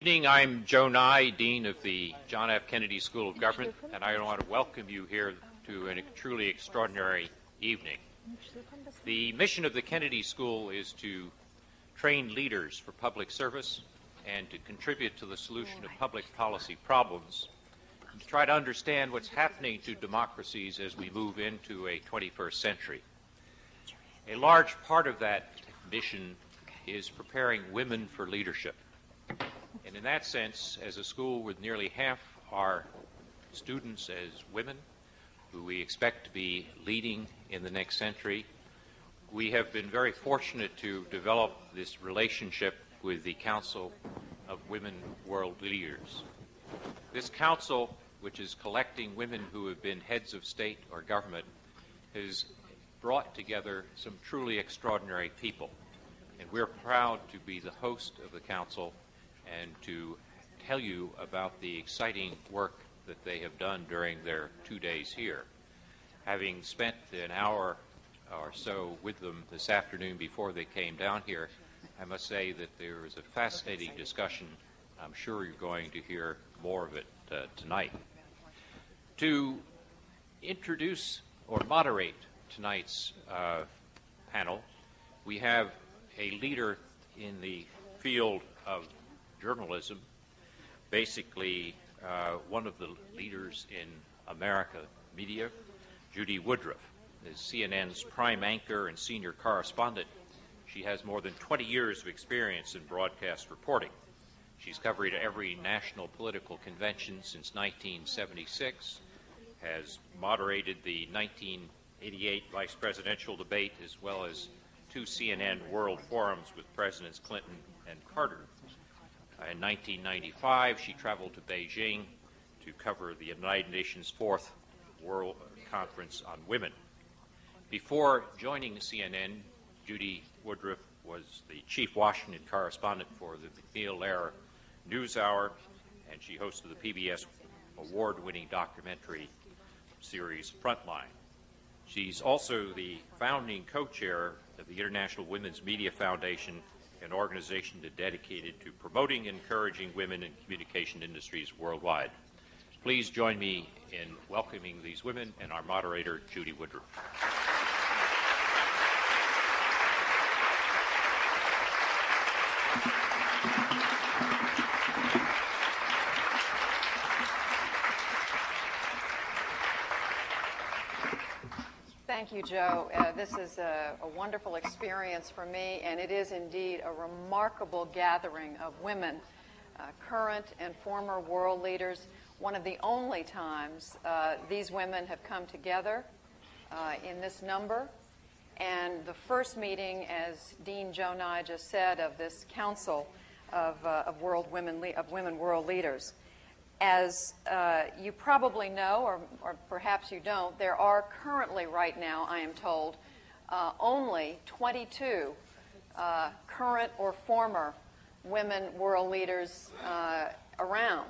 evening. I'm Joe Nye, Dean of the John F. Kennedy School of Government, and I want to welcome you here to a truly extraordinary evening. The mission of the Kennedy School is to train leaders for public service and to contribute to the solution of public policy problems, and to try to understand what's happening to democracies as we move into a 21st century. A large part of that mission is preparing women for leadership. And in that sense, as a school with nearly half our students as women, who we expect to be leading in the next century, we have been very fortunate to develop this relationship with the Council of Women World Leaders. This council, which is collecting women who have been heads of state or government, has brought together some truly extraordinary people. And we're proud to be the host of the council and to tell you about the exciting work that they have done during their 2 days here. Having spent an hour or so with them this afternoon before they came down here, I must say that there was a fascinating discussion. I'm sure you're going to hear more of it tonight. To introduce or moderate tonight's panel, we have a leader in the field of journalism, basically one of the leaders in America media, Judy Woodruff, is CNN's prime anchor and senior correspondent. She has more than 20 years of experience in broadcast reporting. She's covered every national political convention since 1976, has moderated the 1988 vice presidential debate, as well as 2 CNN World Forums with Presidents Clinton and Carter. In 1995, she traveled to Beijing to cover the United Nations 4th World Conference on Women. Before joining CNN, Judy Woodruff was the chief Washington correspondent for the McNeil-Lehrer NewsHour, and she hosted the PBS award-winning documentary series Frontline. She's also the founding co-chair of the International Women's Media Foundation, an organization dedicated to promoting and encouraging women in communication industries worldwide. Please join me in welcoming these women and our moderator, Judy Woodruff. Thank you, Joe. This is a wonderful experience for me, and it is indeed a remarkable gathering of women, current and former world leaders. One of the only times these women have come together in this number. And the first meeting, as Dean Joe Nye just said, of this Council of Women World Leaders. As you probably know, or perhaps you don't, there are currently right now, I am told, only 22 current or former women world leaders around.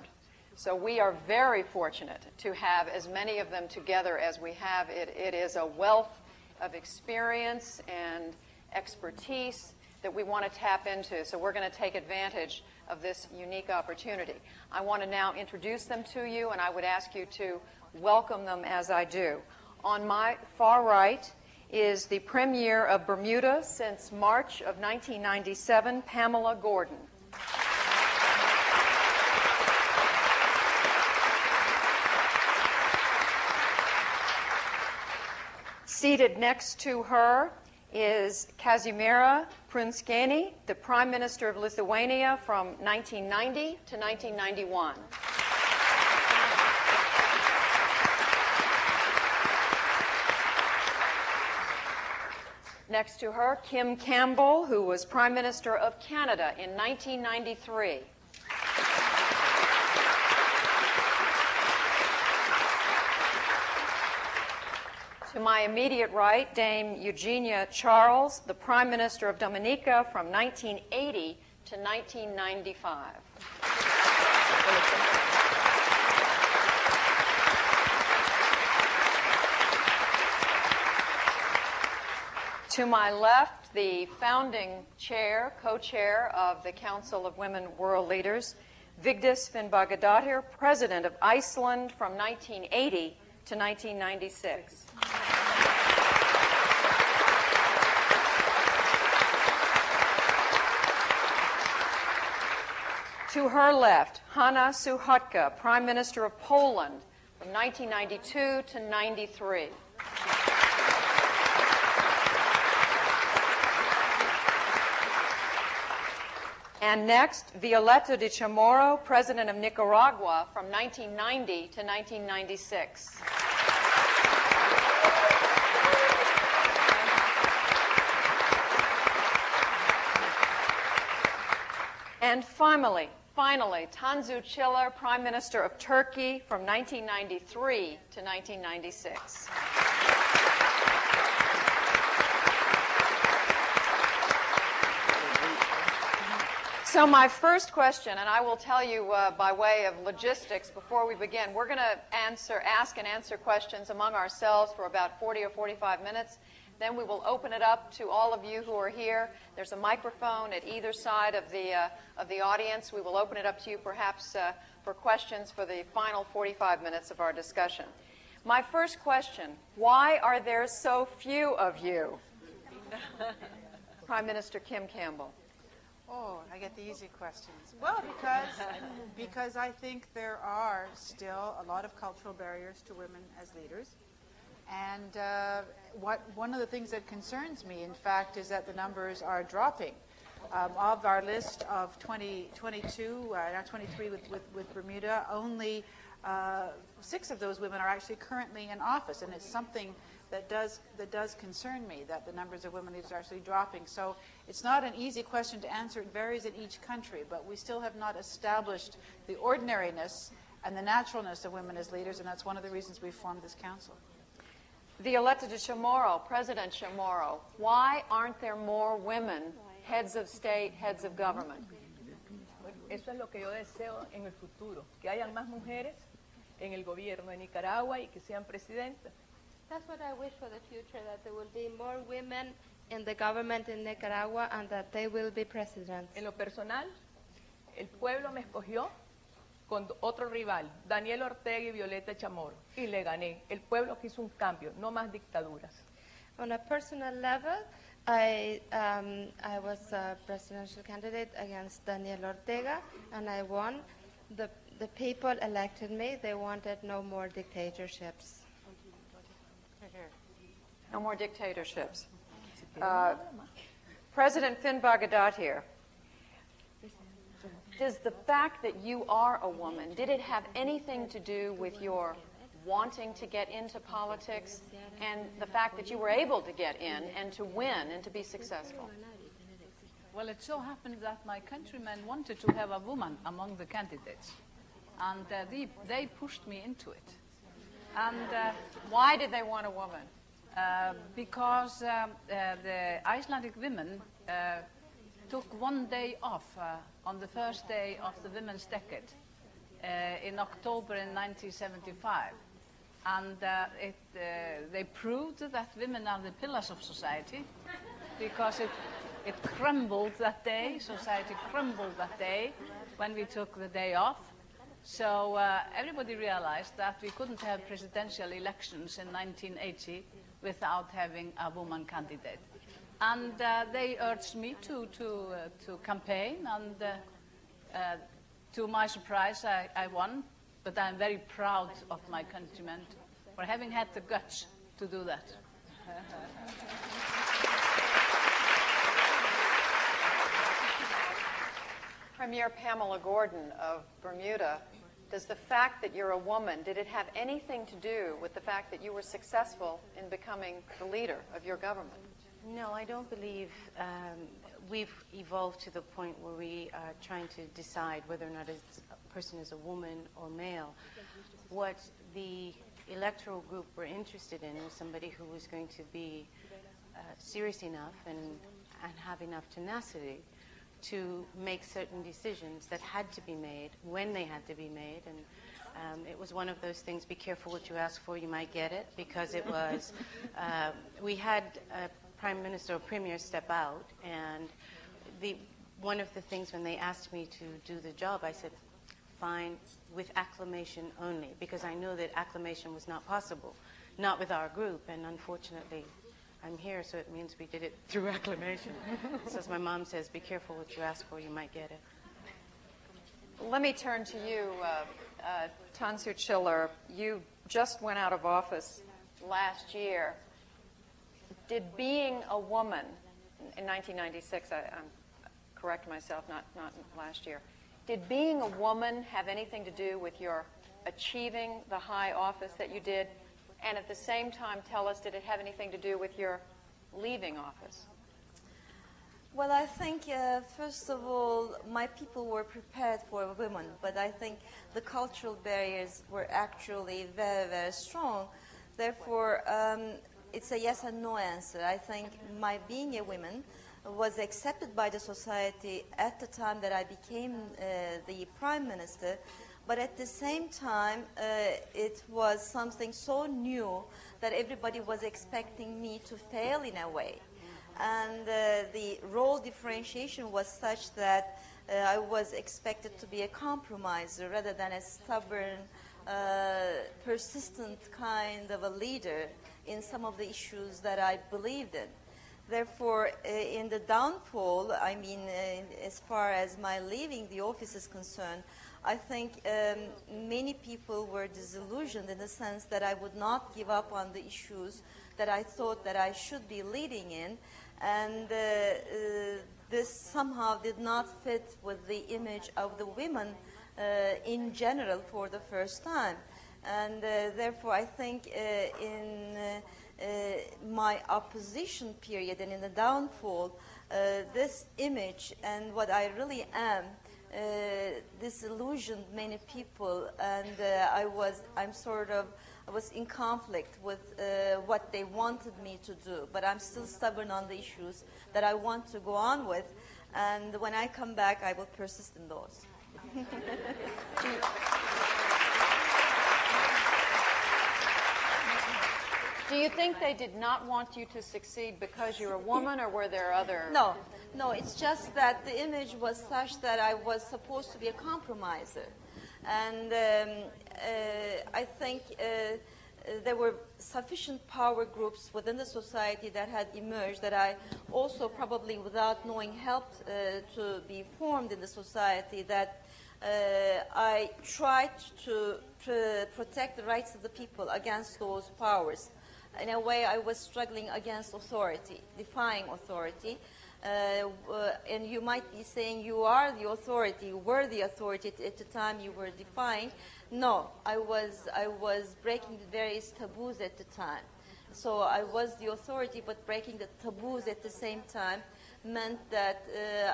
So we are very fortunate to have as many of them together as we have. It is a wealth of experience and expertise that we want to tap into. So we're going to take advantage of this unique opportunity. I want to now introduce them to you, and I would ask you to welcome them as I do. On my far right is the Premier of Bermuda since March of 1997, Pamela Gordon. Seated next to her is Kazimiera Prunskiene, the Prime Minister of Lithuania from 1990 to 1991. Next to her, Kim Campbell, who was Prime Minister of Canada in 1993. To my immediate right, Dame Eugenia Charles, the Prime Minister of Dominica from 1980 to 1995. To my left, the founding chair, co-chair of the Council of Women World Leaders, Vigdis Finnbogadóttir, President of Iceland from 1980 to 1996. To her left, Hanna Suchotka, Prime Minister of Poland from 1992 to 93. And next, Violeta de Chamorro, President of Nicaragua from 1990 to 1996. And finally, Tansu Çiller, Prime Minister of Turkey from 1993 to 1996. So my first question, and I will tell you by way of logistics before we begin, we're going to ask and answer questions among ourselves for about 40 or 45 minutes. Then we will open it up to all of you who are here. There's a microphone at either side of the audience. We will open it up to you perhaps for questions for the final 45 minutes of our discussion. My first question, why are there so few of you? Prime Minister Kim Campbell. Oh, I get the easy questions. Well, because I think there are still a lot of cultural barriers to women as leaders. And one of the things that concerns me, in fact, is that the numbers are dropping. Of our list of 22, now 23 with Bermuda, only 6 of those women are actually currently in office, and it's something that does concern me, that the numbers of women leaders are actually dropping. So it's not an easy question to answer. It varies in each country, but we still have not established the ordinariness and the naturalness of women as leaders, and that's one of the reasons we formed this council. Violeta de Chamorro, President Chamorro, why aren't there more women heads of state, heads of government? Eso es lo que yo deseo en el futuro, que hayan más mujeres en el gobierno de Nicaragua y que sean presidentas. That's what I wish for the future, that there will be more women in the government in Nicaragua and that they will be presidents. En lo personal, el pueblo me escogió con otro rival, Daniel Ortega y Violeta Chamorro, y le gané. El pueblo quiso un cambio, no más dictaduras. On a personal level, I was a presidential candidate against Daniel Ortega, and I won. The people elected me. They wanted no more dictatorships. No more dictatorships. President Finnbogadóttir, does the fact that you are a woman, did it have anything to do with your wanting to get into politics and the fact that you were able to get in and to win and to be successful? Well, it so happened that my countrymen wanted to have a woman among the candidates, and they pushed me into it. And why did they want a woman? Because the Icelandic women took one day off on the first day of the Women's Decade in October in 1975. And they proved that women are the pillars of society, because it crumbled that day, society crumbled that day when we took the day off. So everybody realized that we couldn't have presidential elections in 1980 without having a woman candidate. And they urged me to campaign, and to my surprise, I won. But I'm very proud of my countrymen for having had the guts to do that. Premier Pamela Gordon of Bermuda, does the fact that you're a woman, did it have anything to do with the fact that you were successful in becoming the leader of your government? No, I don't believe we've evolved to the point where we are trying to decide whether or not a person is a woman or male. What the electoral group were interested in was somebody who was going to be serious enough and have enough tenacity to make certain decisions that had to be made when they had to be made. And it was one of those things, be careful what you ask for, you might get it, because it was, we had a prime minister or premier step out, and one of the things when they asked me to do the job, I said, fine with acclamation only, because I know that acclamation was not possible, not with our group, and unfortunately I'm here, so it means we did it through acclamation. So as my mom says, be careful what you ask for, you might get it. Let me turn to you, Tansu Chiller. You just went out of office last year. Did being a woman, in 1996, I'm correct myself, not last year, did being a woman have anything to do with your achieving the high office that you did? And at the same time, tell us, did it have anything to do with your leaving office? Well, I think, first of all, my people were prepared for women, but I think the cultural barriers were actually very, very strong. Therefore, it's a yes and no answer. I think my being a woman was accepted by the society at the time that I became the prime minister, but at the same time, it was something so new that everybody was expecting me to fail in a way. And the role differentiation was such that I was expected to be a compromiser rather than a stubborn, persistent kind of a leader in some of the issues that I believed in. Therefore, in the downfall, I mean, as far as my leaving the office is concerned, I think many people were disillusioned in the sense that I would not give up on the issues that I thought that I should be leading in, and this somehow did not fit with the image of the women in general for the first time. And therefore, I think in my opposition period and in the downfall, this image and what I really am disillusioned many people, and I was in conflict with what they wanted me to do. But I'm still stubborn on the issues that I want to go on with, and when I come back, I will persist in those. Do you think they did not want you to succeed because you're a woman, or were there other... No, it's just that the image was such that I was supposed to be a compromiser. And I think there were sufficient power groups within the society that had emerged that I also probably, without knowing, helped to be formed in the society, that I tried to protect the rights of the people against those powers. In a way, I was struggling against authority, defying authority. And you might be saying you are the authority, were the authority at the time you were defying. No, I was breaking the various taboos at the time. So I was the authority, but breaking the taboos at the same time meant that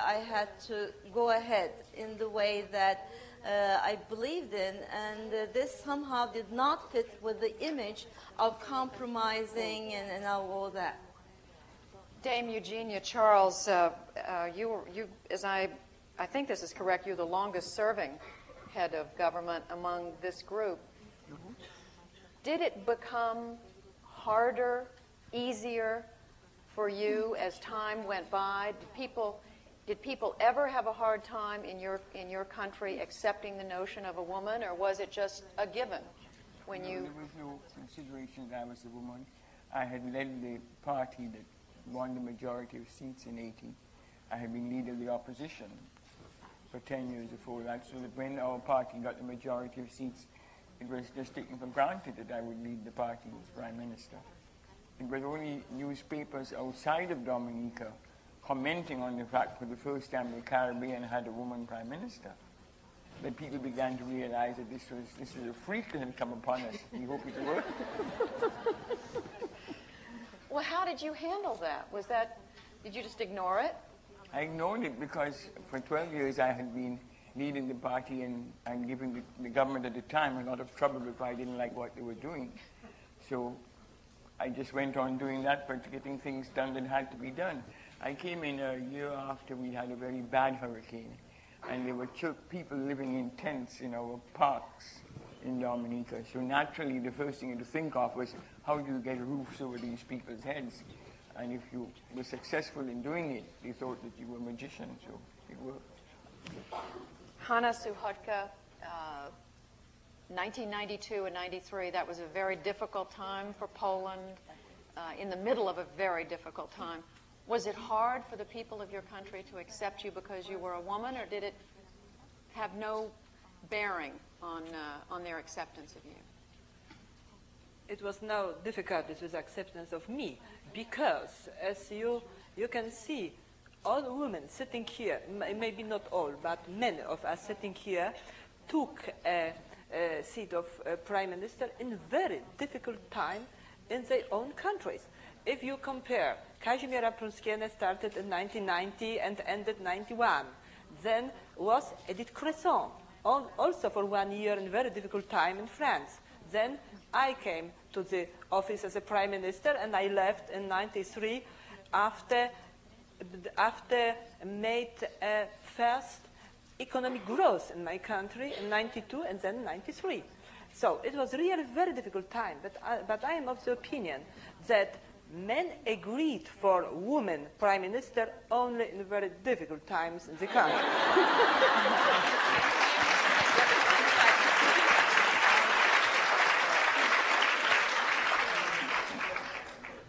I had to go ahead in the way that I believed in, and this somehow did not fit with the image of compromising and all that. Dame Eugenia Charles, you, as I think this is correct, you're the longest serving head of government among this group. Mm-hmm. Did it become harder, easier for you as time went by? Did people ever have a hard time in your country accepting the notion of a woman, or was it just a given when you... There was no consideration that I was a woman. I had led the party that won the majority of seats in 80. I had been leader of the opposition for 10 years before that, so that when our party got the majority of seats, it was just taken for granted that I would lead the party as prime minister. It was only newspapers outside of Dominica commenting on the fact for the first time the Caribbean had a woman prime minister, that people began to realize that this is a freak that had come upon us. We hope it worked. Well, how did you handle that? Did you just ignore it? I ignored it because for 12 years I had been leading the party and giving the government at the time a lot of trouble if I didn't like what they were doing. So I just went on doing that, but getting things done that had to be done. I came in a year after we had a very bad hurricane, and there were people living in tents in our parks in Dominica. So naturally, the first thing to think of was, how do you get roofs over these people's heads? And if you were successful in doing it, they thought that you were a magician, so it worked. Hannah Suhotka, 1992 and 93, that was a very difficult time for Poland, in the middle of a very difficult time. Was it hard for the people of your country to accept you because you were a woman, or did it have no bearing on their acceptance of you? It was no difficulties with acceptance of me, because as you can see, all the women sitting here, maybe not all, but many of us sitting here, took a seat of prime minister in very difficult time in their own countries. If you compare, Kazimierza Prunskiene started in 1990 and ended 91. Then was Edith Cresson, also for 1 year in very difficult time in France. Then I came to the office as a prime minister, and I left in 93 after made a first economic growth in my country in 92 and then 93. So it was really a very difficult time, but I am of the opinion that men agreed for women prime minister only in very difficult times in the country.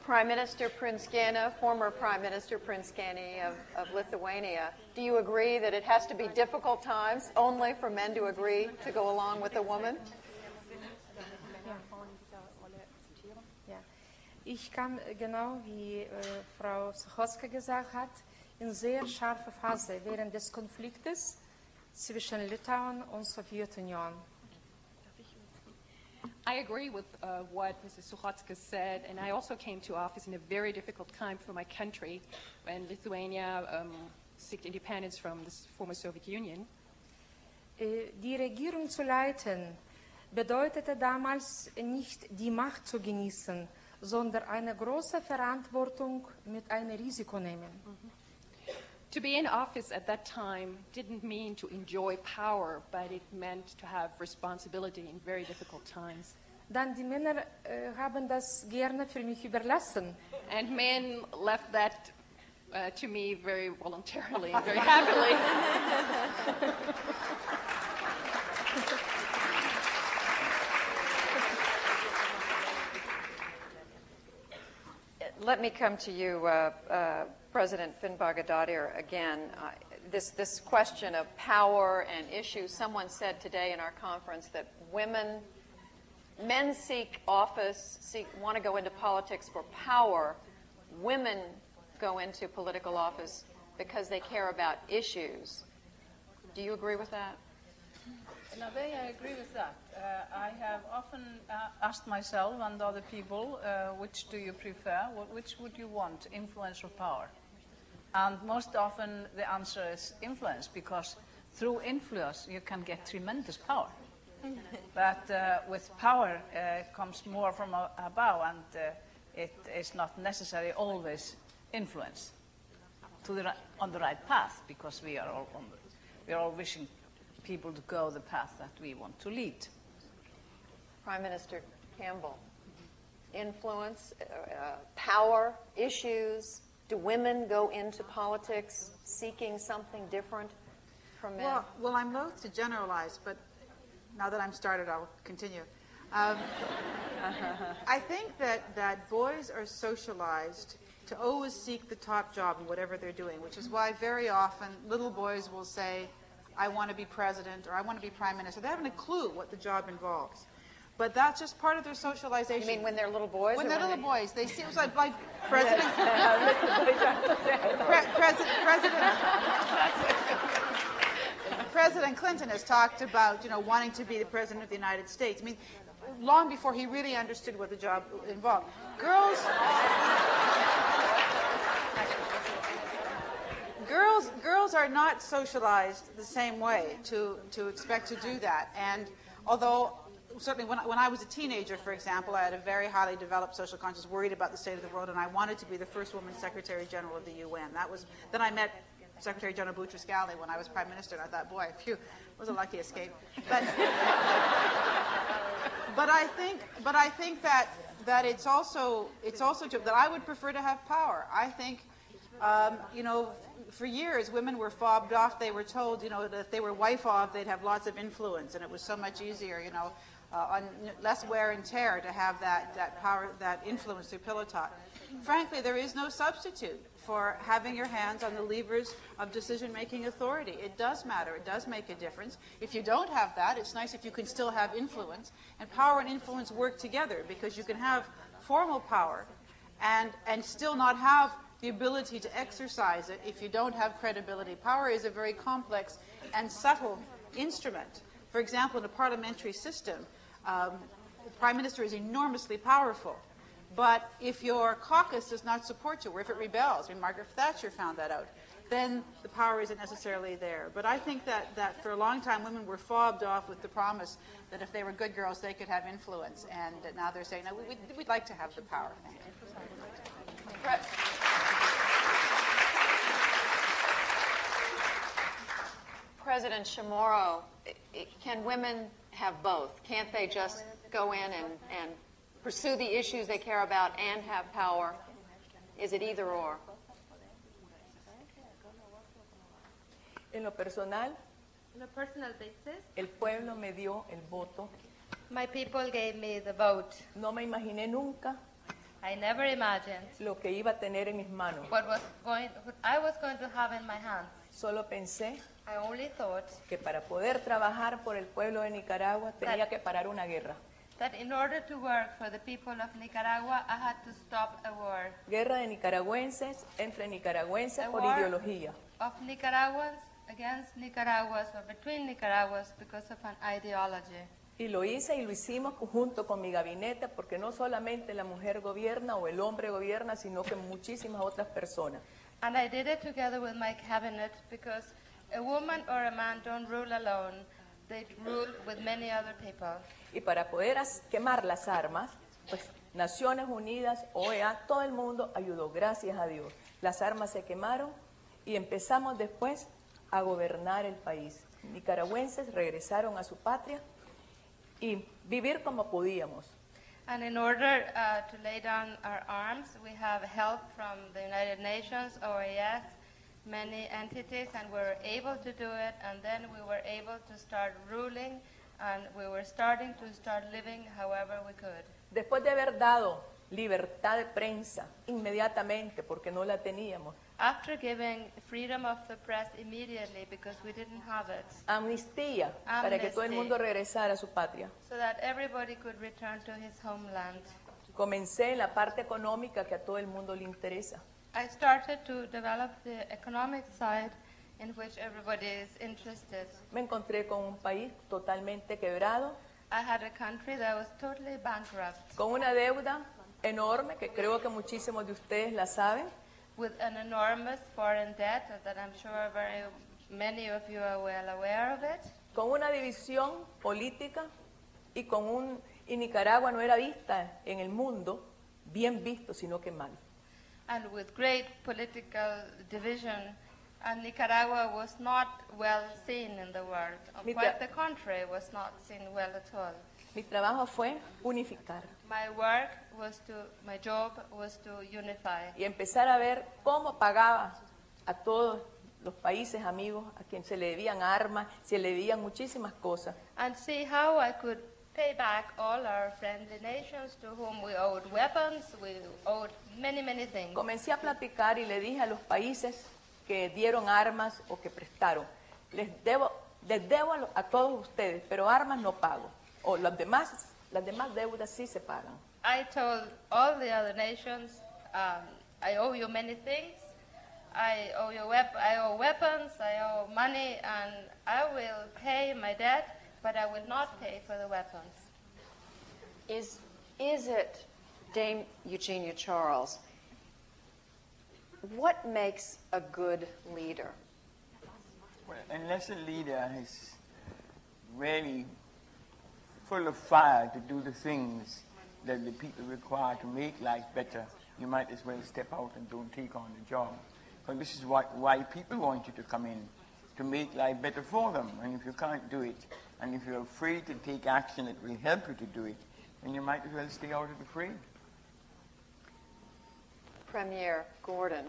Prime Minister Prunskiene, former Prime Minister Prunskiene of Lithuania, do you agree that it has to be difficult times only for men to agree to go along with a woman? Ja. Ich kam, genau wie Frau Suchocka gesagt hat, in sehr scharfe Phase während des Konfliktes zwischen Litauen und Sowjetunion. I agree with what Mrs. Suchocka said, and I also came to office in a very difficult time for my country when Lithuania sought independence from the former Soviet Union. Die Regierung zu leiten bedeutete damals nicht die Macht zu genießen, sondern eine große Verantwortung mit einem Risiko nehmen. To be in office at that time didn't mean to enjoy power, but it meant to have responsibility in very difficult times. Dann die Männer haben das gerne für mich überlassen. And men left that to me very voluntarily and very happily. Let me come to you, President Finnbogadottir, again. This question of power and issues, someone said today in our conference that men seek office, want to go into politics for power. Women go into political office because they care about issues. Do you agree with that? In a way, I agree with that. I have often asked myself and other people, which do you prefer? Which would you want, influence or power? And most often the answer is influence, because through influence you can get tremendous power. But with power comes more from above, and it is not necessarily always influence on the right path, because we are all wishing people to go the path that we want to lead. Prime Minister Campbell, influence, power, issues. Do women go into politics seeking something different from men? Well, I'm loath to generalize, but now that I'm started, I'll continue. I think that boys are socialized to always seek the top job in whatever they're doing, which is why very often little boys will say, I want to be president, or I want to be prime minister. They haven't a clue what the job involves. But that's just part of their socialization. You mean when they're little boys? When they're little boys. They see it was like President... President Clinton has talked about, wanting to be the president of the United States. I mean, long before he really understood what the job involved. Girls are not socialized the same way to expect to do that. And although certainly when I was a teenager, for example, I had a very highly developed social conscience, worried about the state of the world, and I wanted to be the first woman Secretary General of the UN. Then I met Secretary General Boutros-Ghali when I was Prime Minister, and I thought, boy, phew, it was a lucky escape. But I think that it's also true that I would prefer to have power. I think You know, for years, women were fobbed off. They were told, you know, that if they were wife off, they'd have lots of influence, and it was so much easier, you know, on less wear and tear to have that power, that influence through pillow talk. Frankly, there is no substitute for having your hands on the levers of decision-making authority. It does matter. It does make a difference. If you don't have that, it's nice if you can still have influence. And power and influence work together, because you can have formal power and still not have the ability to exercise it if you don't have credibility. Power is a very complex and subtle instrument. For example, in a parliamentary system, the Prime Minister is enormously powerful. But if your caucus does not support you, or if it rebels, I mean, Margaret Thatcher found that out, then the power isn't necessarily there. But I think that for a long time, women were fobbed off with the promise that if they were good girls, they could have influence. And now they're saying, no, we'd like to have the power. Thank you. President Chamorro, can women have both? Can't they just go in and pursue the issues they care about and have power? Is it either or? En lo personal, On a personal basis, el pueblo me dio el voto. my people gave me the vote. No me imaginé nunca I never imagined lo que iba a tener en mis manos. what I was going to have in my hands. Solo pensé I only thought que para poder trabajar por el pueblo de Nicaragua tenía que parar una guerra. that in order to work for the people of Nicaragua, I had to stop a war. Guerra de nicaragüenses entre nicaragüenses A por war ideología. of Nicaraguans against Nicaraguas or between Nicaraguas because of an ideology. Y lo hice y lo hicimos junto con mi gabinete, porque no solamente la mujer gobierna o el hombre gobierna, sino que muchísimas otras personas. And I did it together with my cabinet because a woman or a man don't rule alone. They rule with many other people. Y para poder quemar las armas, pues Naciones Unidas, OEA, todo el mundo ayudó, gracias a Dios. Las armas se quemaron y empezamos después a gobernar el país. Nicaragüenses regresaron a su patria y vivir como podíamos. And in order to lay down our arms, we have help from the United Nations, OAS, many entities, and we were able to do it. And then we were able to start ruling, and we were starting to start living however we could. Después de haber dado libertad de prensa inmediatamente, porque no la teníamos, After giving freedom of the press immediately because we didn't have it, amnistía, para que todo el mundo regresara a su patria. so that everybody could return to his homeland. Comencé en la parte económica que a todo el mundo le interesa. I started to develop the economic side in which everybody is interested. Me encontré con un país totalmente quebrado, I had a country that was totally bankrupt, con una deuda enorme, que creo que muchísimos de ustedes la saben, with an enormous foreign debt that I'm sure very many of you are well aware of it, con una división política y Nicaragua no era vista en el mundo bien visto, sino que mal. and with great political division, and Nicaragua was not well seen in the world. Quite the contrary, was not seen well at all. Mi trabajo fue unificar My job was to unify. y empezar a ver cómo pagaba a todos los países amigos a quien se le debían armas, se le debían muchísimas cosas. And see how I could pay back all our friendly nations to whom we owed weapons, we owed many, many things. Comencé a platicar y le dije a los países que dieron armas o que prestaron, les debo a todos ustedes, pero armas no pago. O las demás deudas sí se pagan. I told all the other nations, I owe you many things. I owe weapons, I owe money, and I will pay my debt, but I will not pay for the weapons. Is it, Dame Eugenia Charles, what makes a good leader? Well, unless a leader is really full of fire to do the things that the people require to make life better, you might as well step out and don't take on the job. Because this is why people want you to come in, to make life better for them. And if you can't do it, and if you're afraid to take action that will help you to do it, then you might as well stay out of the fray. Premier Gordon,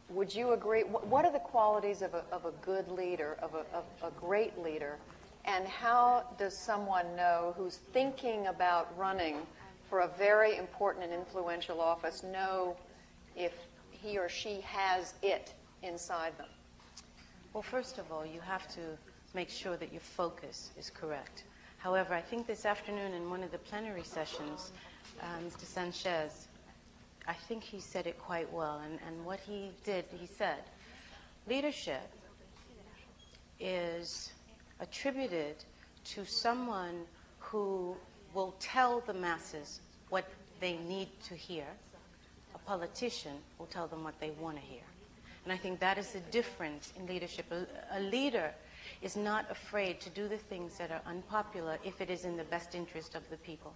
would you agree? What are the qualities of a good leader, of a great leader, and how does someone know who's thinking about running for a very important and influential office know if he or she has it inside them? Well, first of all, you have to make sure that your focus is correct. However, I think this afternoon in one of the plenary sessions, Mr. Sanchez, I think he said it quite well. And what he did, he said, leadership is attributed to someone who will tell the masses what they need to hear. A politician will tell them what they want to hear. And I think that is the difference in leadership. A leader is not afraid to do the things that are unpopular if it is in the best interest of the people.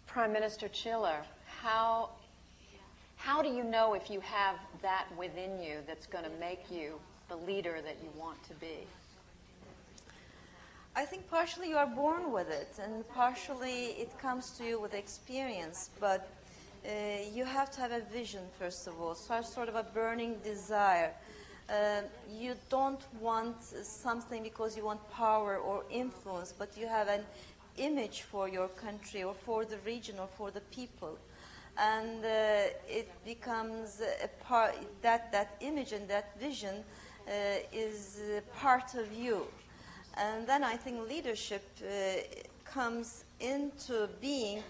Prime Minister Chiller, how do you know if you have that within you that's going to make you the leader that you want to be? I think partially you are born with it, and partially it comes to you with experience, but you have to have a vision, first of all, sort of a burning desire. You don't want something because you want power or influence, but you have an image for your country or for the region or for the people. And it becomes a part, that image and that vision is part of you. And then I think leadership comes into being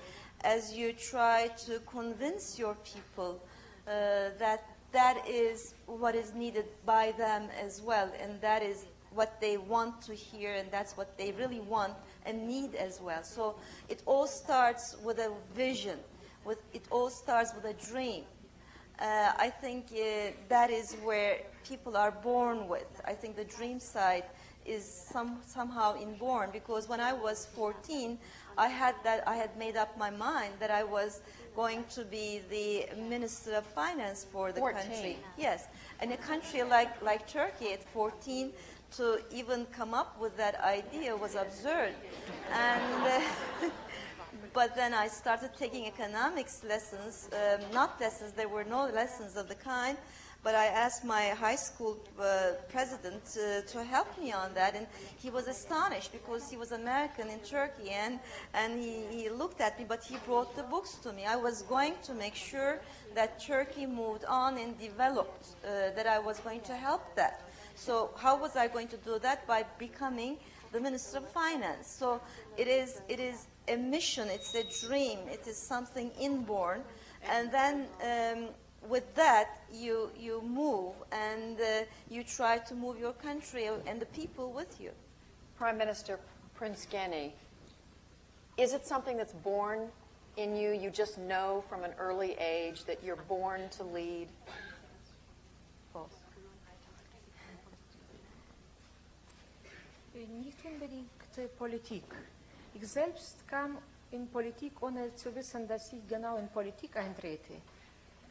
as you try to convince your people that that is what is needed by them as well, and that is what they want to hear, and that's what they really want and need as well. So it all starts with a vision. It all starts with a dream. I think that is where people are born with. I think the dream side is somehow inborn, because when I was 14, I had made up my mind that I was going to be the Minister of Finance for the 14. country. Yes, in a country like Turkey at 14, to even come up with that idea was absurd. And but then I started taking economics lessons, not lessons, there were no lessons of the kind, but I asked my high school president to help me on that, and he was astonished because he was American in Turkey, and he looked at me, but he brought the books to me. I was going to make sure that Turkey moved on and developed, that I was going to help that. So how was I going to do that? By becoming the Minister of Finance. So it is a mission, it's a dream, it is something inborn, and then with that, you move, and you try to move your country and the people with you. Prime Minister Prince Geni, is it something that's born in you? You just know from an early age that you're born to lead? Nicht unbedingt Politik. Ich selbst kam in Politik, ohne zu wissen, dass ich genau in Politik eintrete.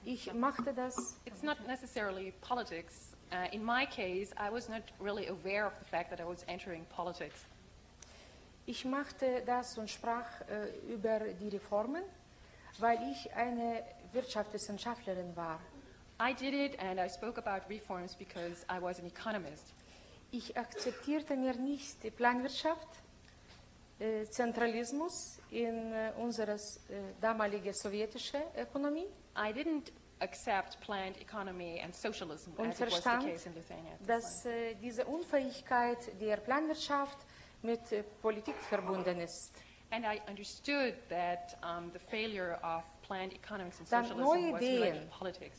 Ich machte das. It's not necessarily politics. In my case, I was not really aware of the fact that I was entering politics. Ich machte das und sprach über die Reformen, weil ich eine Wirtschaftswissenschaftlerin war. I did it and I spoke about reforms because I was an economist. Ich akzeptierte mir nicht die Planwirtschaft, Zentralismus in unserer damaligen sowjetischen Ökonomie. I didn't accept planned economy and socialism Und as it was the case in Lithuania. dass diese Unfähigkeit der Planwirtschaft mit Politik verbunden ist. And I understood that the failure of planned economics and Dann socialism neue was Ideen related to politics.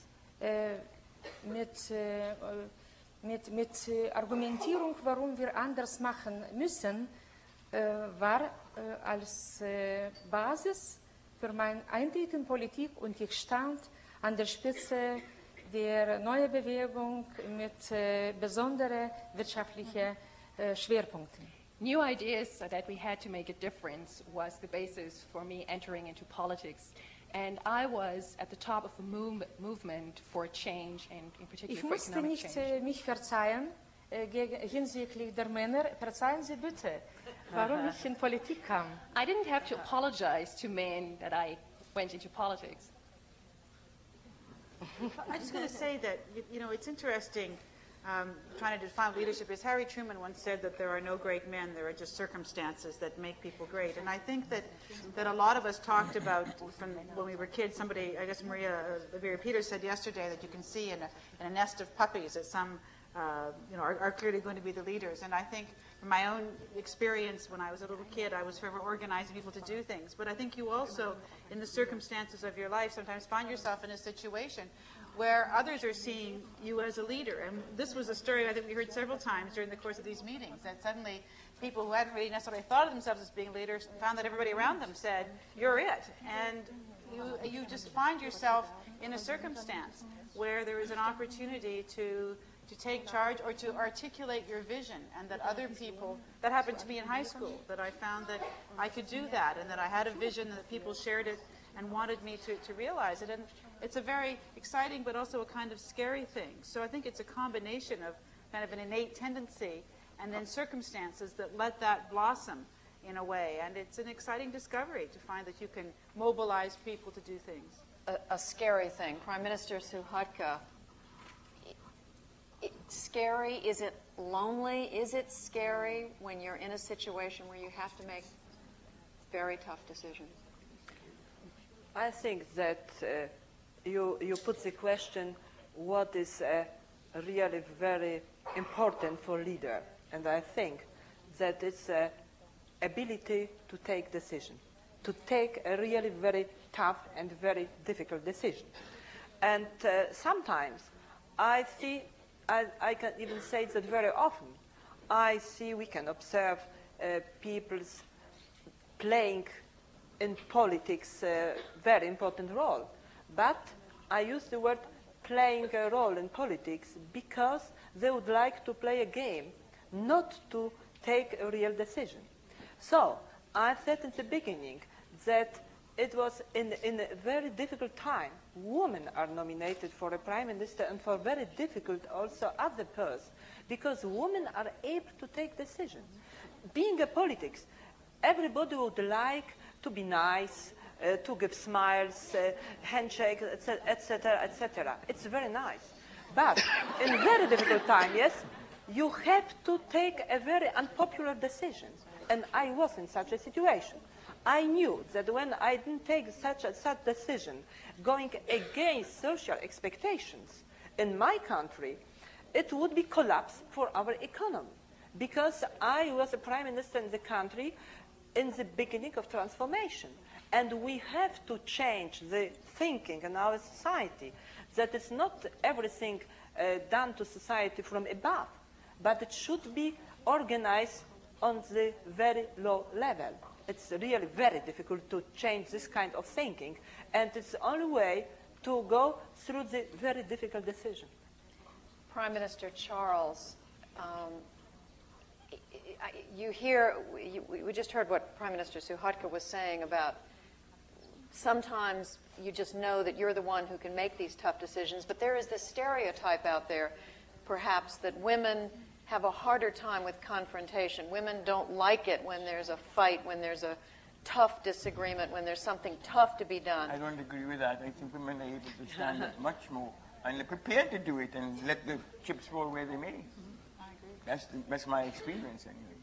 Mit Argumentierung, warum wir anders machen müssen, war als Basis für mein Eintritt in Politik, und ich stand an der Spitze der neuen Bewegung mit besonderen wirtschaftlichen Schwerpunkten. New ideas that we had to make a difference was the basis for me entering into politics. And I was at the top of the movement for change, and in particular Ich for musste economic nicht change. mich verzeihen hinsichtlich der Männer. Verzeihen Sie bitte, warum ich in Politik kam. I didn't have to apologize to men that I went into politics. I'm just going to say that, you know, it's interesting trying to define leadership. As Harry Truman once said that there are no great men, there are just circumstances that make people great. And I think that a lot of us talked about from when we were kids, somebody, I guess Maria Peters said yesterday that you can see in a nest of puppies that some you know, are clearly going to be the leaders. And I think from my own experience when I was a little kid, I was forever organizing people to do things. But I think you also, in the circumstances of your life, sometimes find yourself in a situation where others are seeing you as a leader. And this was a story I think we heard several times during the course of these meetings, that suddenly people who hadn't really necessarily thought of themselves as being leaders found that everybody around them said, you're it. And you just find yourself in a circumstance where there is an opportunity to take charge or to articulate your vision, and that other people, that happened to me in high school, that I found that I could do that, and that I had a vision that people shared it and wanted me to realize it. And it's a very exciting but also a kind of scary thing. So I think it's a combination of kind of an innate tendency and then circumstances that let that blossom in a way. And it's an exciting discovery to find that you can mobilize people to do things. A scary thing. Prime Minister Suhodka, scary? Is it lonely? Is it scary when you're in a situation where you have to make very tough decisions? I think that you put the question, what is really very important for leader? And I think that it's ability to take decision, to take a really very tough and very difficult decision. And sometimes I see, I can even say that very often, we can observe people's playing in politics a very important role. But I use the word playing a role in politics because they would like to play a game, not to take a real decision. So I said in the beginning that it was in a very difficult time. Women are nominated for a prime minister and for very difficult also other posts because women are able to take decisions. Being a politics, everybody would like to be nice, to give smiles, handshakes, etc., etc. It's very nice. But in very difficult time, yes, you have to take a very unpopular decision. And I was in such a situation. I knew that when I didn't take such decision, going against social expectations in my country, it would be collapse for our economy. Because I was a prime minister in the country in the beginning of transformation. And we have to change the thinking in our society, that it's not everything done to society from above, but it should be organized on the very low level. It's really very difficult to change this kind of thinking, and it's the only way to go through the very difficult decision. Prime Minister Charles, we just heard what Prime Minister Suhodka was saying about sometimes you just know that you're the one who can make these tough decisions, but there is this stereotype out there, perhaps, that women have a harder time with confrontation. Women don't like it when there's a fight, when there's a tough disagreement, when there's something tough to be done. I don't agree with that. I think women are able to stand up much more and they're prepared to do it and let the chips fall where they may. I agree. That's my experience anyway.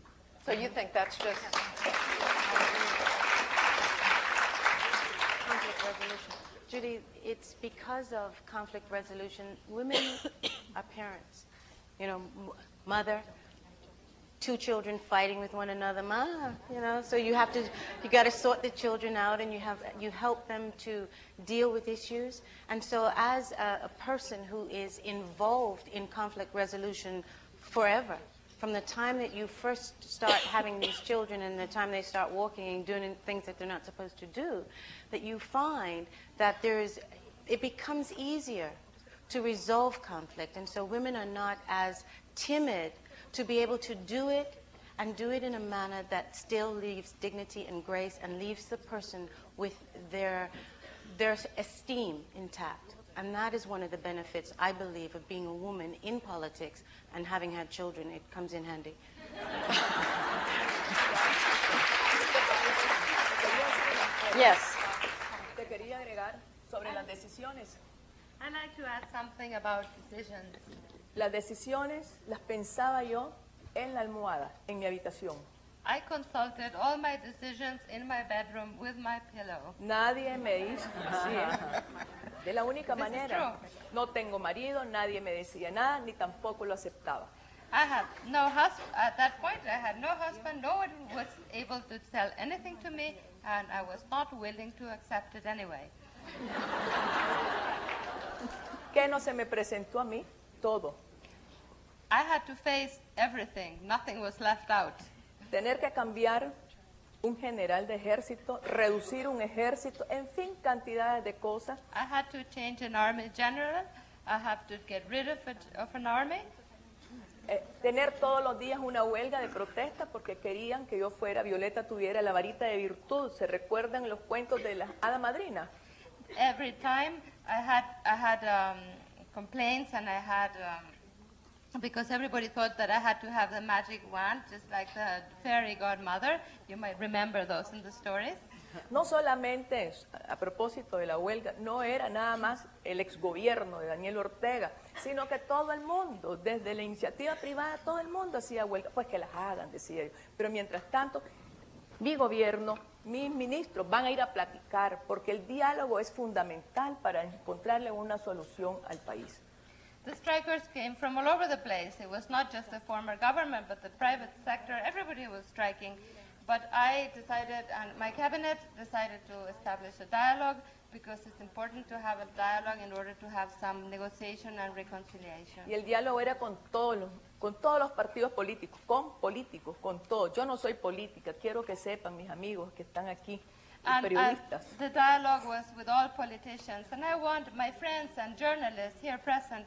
So you think that's just... Conflict resolution. Judy, it's because of conflict resolution. Women are parents. You know, mother, two children fighting with one another, you know, so you got to sort the children out, and you help them to deal with issues. And so as a person who is involved in conflict resolution forever, from the time that you first start having these children and the time they start walking and doing things that they're not supposed to do, that you find that it becomes easier to resolve conflict. And so women are not as timid to be able to do it, and do it in a manner that still leaves dignity and grace and leaves the person with their esteem intact. And that is one of the benefits, I believe, of being a woman in politics and having had children. It comes in handy. Yes. Te quería agregar sobre las decisiones. I'd like to add something about decisions. Las decisiones las pensaba yo en la almohada, en mi habitación. I consulted all my decisions in my bedroom with my pillow. Nadie me dice, sí, de la única This is manera. true. No tengo marido, nadie me decía nada, ni tampoco lo aceptaba. I had no husband at that point. I had no husband. No one was able to tell anything to me, and I was not willing to accept it anyway. ¿Qué no se me presentó a mí? Todo. I had to face everything. Nothing was left out. Tener que cambiar un general de ejército, reducir un ejército, en fin, cantidades de cosas. I had to change an army general. I have to get rid of an army. Tener todos los días una huelga de protesta porque querían que yo fuera, Violeta tuviera la varita de virtud. ¿Se recuerdan los cuentos de la hada madrina? Every time I had complaints, and I had because everybody thought that I had to have the magic wand, just like the fairy godmother. You might remember those in the stories. No solamente a propósito de la huelga, no era nada más el exgobierno de Daniel Ortega, sino que todo el mundo, desde la iniciativa privada, todo el mundo hacía huelga. Pues que las hagan, decía yo. Pero mientras tanto, mi gobierno, mis ministros van a ir a platicar, porque el diálogo es fundamental para encontrarle una solución al país. The strikers came from all over the place. It was not just the former government, but the private sector. Everybody was striking. But I decided, and my cabinet decided to establish a dialogue, because it's important to have a dialogue in order to have some negotiation and reconciliation. Y el diálogo era con todos los partidos políticos, con todos. Yo no soy política, quiero que sepan mis amigos que están aquí, And periodistas. the dialogue was with all politicians, and I want my friends and journalists here present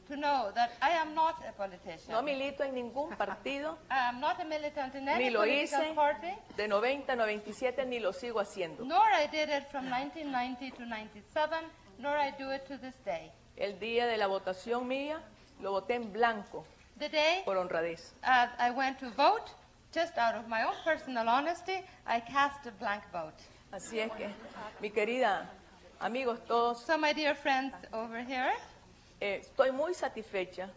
to know that I am not a politician. No milito en ningún partido, I am not a militant in any ni lo political hice party, de 90 a 97, ni lo sigo haciendo. nor I did it from 1990 to 97, nor I do it to this day. El día de la votación mía, lo voté en blanco, The day por honradez. I went to vote, just out of my own personal honesty, I cast a blank vote. Así es que, mi querida, amigos todos, So my dear friends over here, estoy muy satisfecha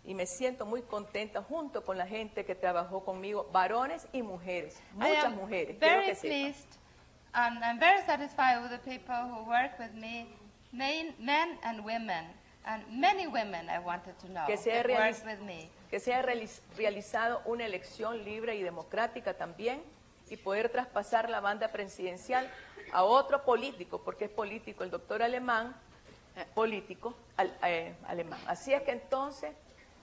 y me siento muy contenta junto con la gente que trabajó conmigo, varones y mujeres, I muchas am mujeres, quiero very que sepan. pleased, and I'm very satisfied with the people who work with me, men and women, and many women I wanted to know Que se haya that worked with me. que se haya realizado una elección libre y democrática también, y poder traspasar la banda presidencial a otro político, porque es político, el doctor Alemán, político alemán. Así es que entonces,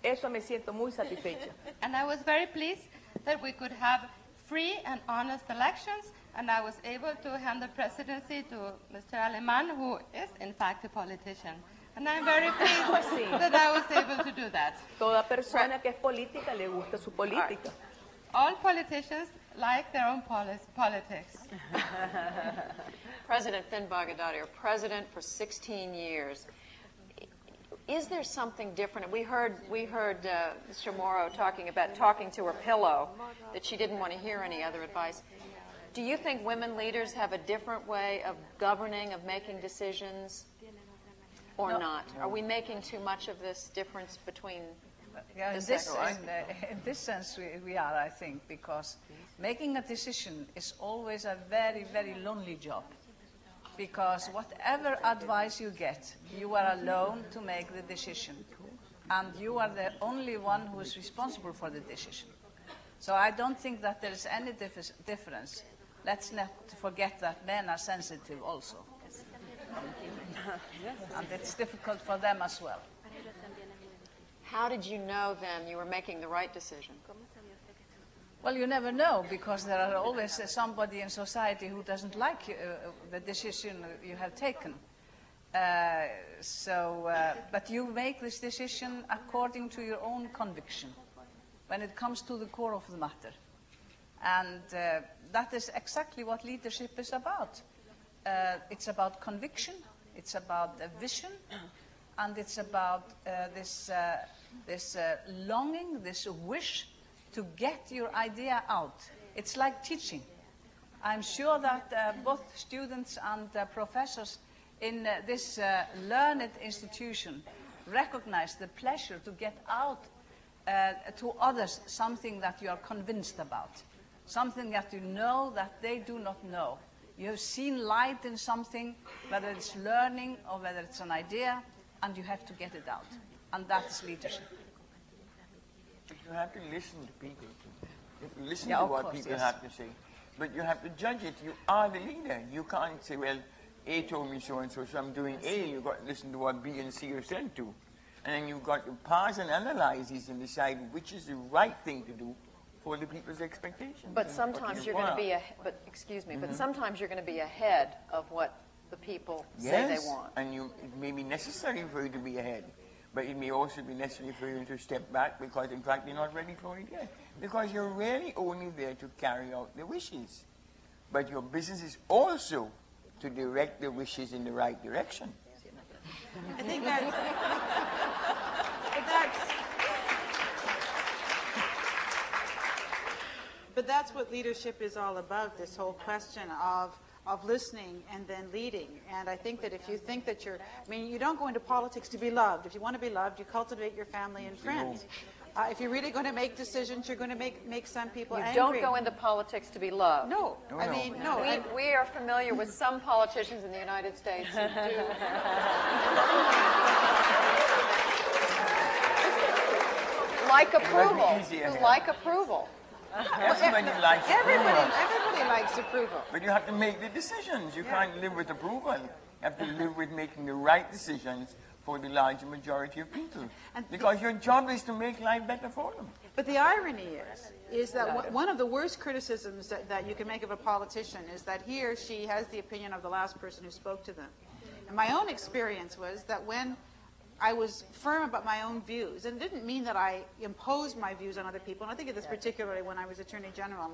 eso me siento muy satisfecha. And I was very pleased that we could have free and honest elections, and I was able to hand the presidency to Mr. Aleman, who is in fact a politician. And I'm very pleased that I was able to do that. Toda persona que es política le gusta su política. All politicians like their own politics. President Finn Bhagadadi, president for 16 years. Is there something different? We heard Mr. Morrow talking about talking to her pillow, that she didn't want to hear any other advice. Do you think women leaders have a different way of governing, of making decisions, or not? Are we making too much of this difference between Yeah, the sexes? in this sense, we are, I think, because making a decision is always a very, very lonely job. Because whatever advice you get, you are alone to make the decision. And you are the only one who is responsible for the decision. So I don't think that there is any difference. Let's not forget that men are sensitive also. And it's difficult for them as well. How did you know then you were making the right decision? Well, you never know, because there are always somebody in society who doesn't like the decision you have taken. But you make this decision according to your own conviction when it comes to the core of the matter. And that is exactly what leadership is about. It's about conviction, it's about a vision, and it's about this longing, this wish to get your idea out. It's like teaching. I'm sure that both students and professors in this learned institution recognize the pleasure to get out to others something that you are convinced about, something that you know that they do not know. You have seen light in something, whether it's learning or whether it's an idea, and you have to get it out. And that's leadership. You have to listen to people. You have to listen Yeah, to of what course, people yes. have to say. But you have to judge it. You are the leader. You can't say, well, A told me so-and-so, so I'm doing A. You've got to listen to what B and C are said to. And then you've got to pause and analyze these and decide which is the right thing to do for the people's expectations. But and sometimes what you're you going to want. be, but excuse me, but sometimes you're going to be ahead of what the people say they want. And it may be necessary for you to be ahead. But it may also be necessary for you to step back because, in fact, you're not ready for it yet. Because you're really only there to carry out the wishes. But your business is also to direct the wishes in the right direction. I think that's but that's what leadership is all about, this whole question of listening and then leading. And I think that if you think that you don't go into politics to be loved. If you want to be loved, you cultivate your family and friends. If you're really going to make decisions, you're going to make some people angry. You don't go into politics to be loved. No. I mean, no. We are familiar with some politicians in the United States who do. Like approval. Who like approval. Everybody likes approval. Everybody likes approval. But you have to make the decisions. You can't live with approval. You have to live with making the right decisions for the large majority of people. Because your job is to make life better for them. But the irony is that one of the worst criticisms that you can make of a politician is that he or she has the opinion of the last person who spoke to them. And my own experience was that when I was firm about my own views, and it didn't mean that I imposed my views on other people, and I think of this particularly when I was Attorney General and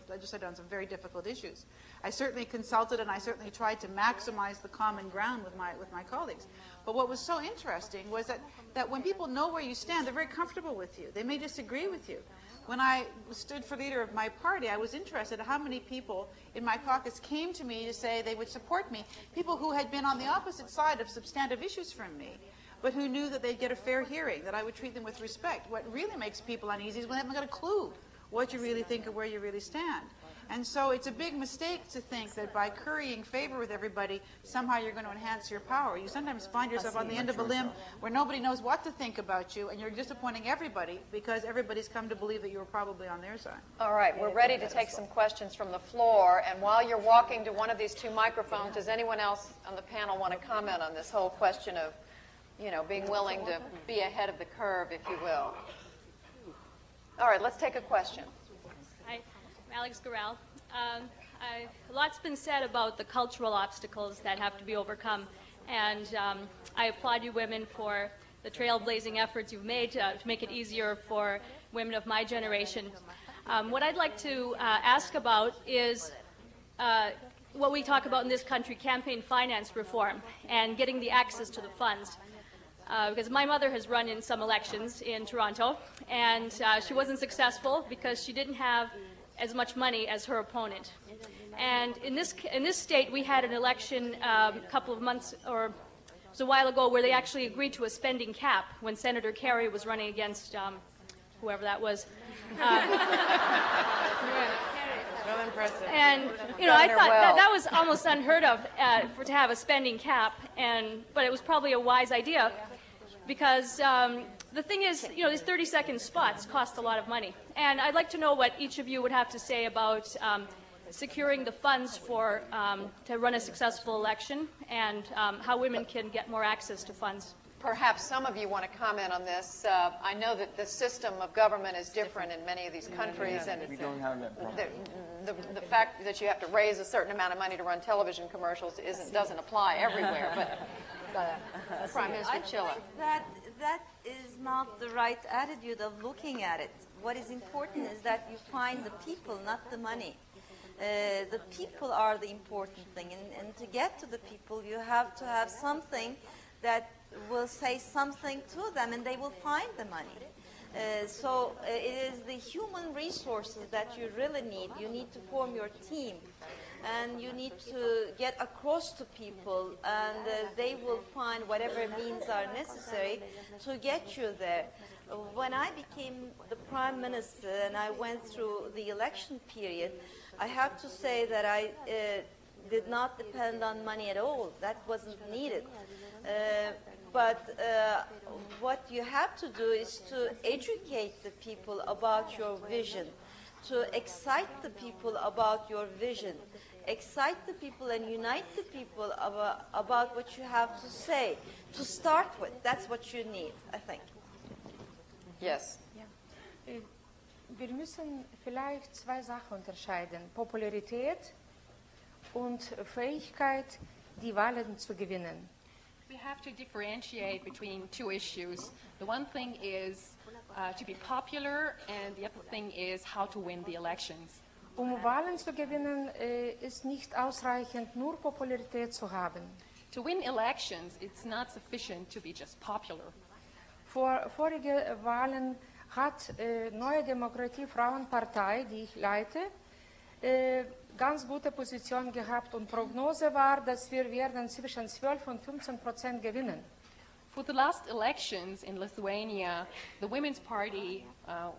legislated on some very difficult issues. I certainly consulted and I certainly tried to maximize the common ground with my colleagues. But what was so interesting was that when people know where you stand, they're very comfortable with you. They may disagree with you. When I stood for leader of my party, I was interested in how many people in my caucus came to me to say they would support me, people who had been on the opposite side of substantive issues from me, but who knew that they'd get a fair hearing, that I would treat them with respect. What really makes people uneasy is when they haven't got a clue what you really think or where you really stand. And so it's a big mistake to think that by currying favor with everybody, somehow you're going to enhance your power. You sometimes find yourself on the end of a limb where nobody knows what to think about you, and you're disappointing everybody because everybody's come to believe that you were probably on their side. All right, we're ready to take some questions from the floor. And while you're walking to one of these two microphones, does anyone else on the panel want to comment on this whole question of, being willing to be ahead of the curve, if you will? All right, let's take a question. Hi, I'm Alex Garrell. A lot's been said about the cultural obstacles that have to be overcome, and I applaud you women for the trailblazing efforts you've made to make it easier for women of my generation. What I'd like to ask about is what we talk about in this country, campaign finance reform, and getting the access to the funds. Because my mother has run in some elections in Toronto, and she wasn't successful because she didn't have as much money as her opponent. And in this state, we had an election a couple of months, or it was a while ago, where they actually agreed to a spending cap when Senator Kerry was running against whoever that was. Well impressive. And I thought that was almost unheard of to have a spending cap, but it was probably a wise idea, because the thing is, these 30-second spots cost a lot of money. And I'd like to know what each of you would have to say about securing the funds to run a successful election, and how women can get more access to funds. Perhaps some of you want to comment on this. I know that the system of government is different in many of these countries, and we don't have that problem. The fact that you have to raise a certain amount of money to run television commercials doesn't apply everywhere. But Prime Minister Chilla. That is not the right attitude of looking at it. What is important is that you find the people, not the money. The people are the important thing, and to get to the people, you have to have something that will say something to them, and they will find the money. So it is the human resources that you really need. You need to form your team. and you need to get across to people, and they will find whatever means are necessary to get you there. When I became the prime minister and I went through the election period, I have to say that I did not depend on money at all. That wasn't needed. But what you have to do is to educate the people about your vision, to excite the people about your vision, excite the people and unite the people about what you have to say. To start with, that's what you need, I think. Yes. Ja. Wir müssen vielleicht zwei Sachen unterscheiden. Popularität und Fähigkeit, die Wahlen zu gewinnen. We have to differentiate between two issues. The one thing is to be popular, and the other thing is how to win the elections. Wahlen zu gewinnen, ist nicht ausreichend, nur Popularität zu haben. To win elections, it's not sufficient to be just popular. Vorige Wahlen hat Neue Demokratie Frauenpartei, die ich leite, ganz gute Position gehabt und Prognose war, dass wir werden zwischen 12 und 15% gewinnen. For the last elections in Lithuania, the Women's Party,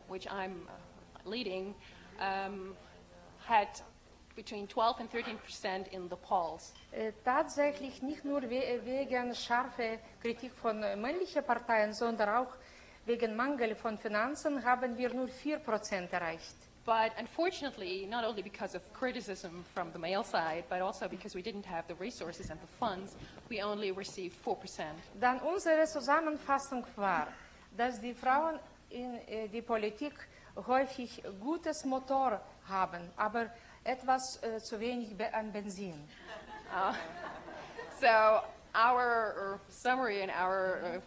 which I'm leading, had between 12 and 13% in the polls. Tatsächlich nicht nur wegen scharfer Kritik von männlichen Parteien, sondern auch wegen Mangel von Finanzen haben wir nur 4% erreicht. But unfortunately, not only because of criticism from the male side, but also because we didn't have the resources and the funds, we only received 4%. Dann unsere Zusammenfassung war, dass die Frauen in die Politik häufig gutes Motor haben, aber etwas zu wenig an Benzin. So our summary and our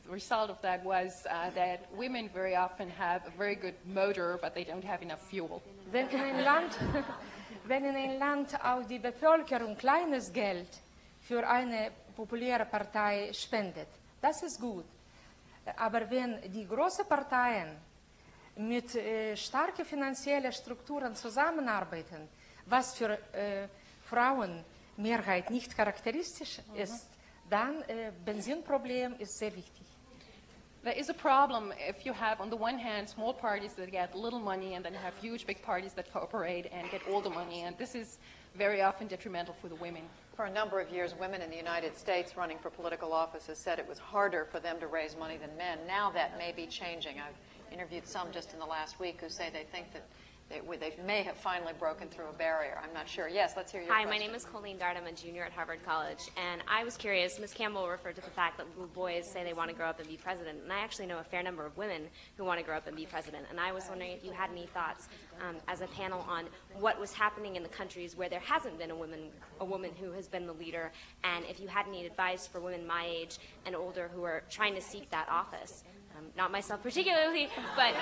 result of that was that women very often have a very good motor, but they don't have enough fuel. Wenn in ein Land auch die Bevölkerung kleines Geld für eine populäre Partei spendet, das ist gut. Aber wenn die großen Parteien mit starken finanziellen Strukturen zusammenarbeiten, was für Frauenmehrheit nicht charakteristisch ist, dann Benzinproblem ist sehr wichtig. There is a problem if you have, on the one hand, small parties that get little money, and then you have huge big parties that cooperate and get all the money, and this is very often detrimental for the women. For a number of years, women in the United States running for political office has said it was harder for them to raise money than men. Now that may be changing. I've interviewed some just in the last week who say they think that they may have finally broken through a barrier. I'm not sure. Yes, let's hear your question. Hi, my name is Colleen Dart. I'm a junior at Harvard College. And I was curious, Ms. Campbell referred to the fact that little boys say they want to grow up and be president. And I actually know a fair number of women who want to grow up and be president. And I was wondering if you had any thoughts as a panel on what was happening in the countries where there hasn't been a woman who has been the leader, and if you had any advice for women my age and older who are trying to seek that office. Not myself particularly, but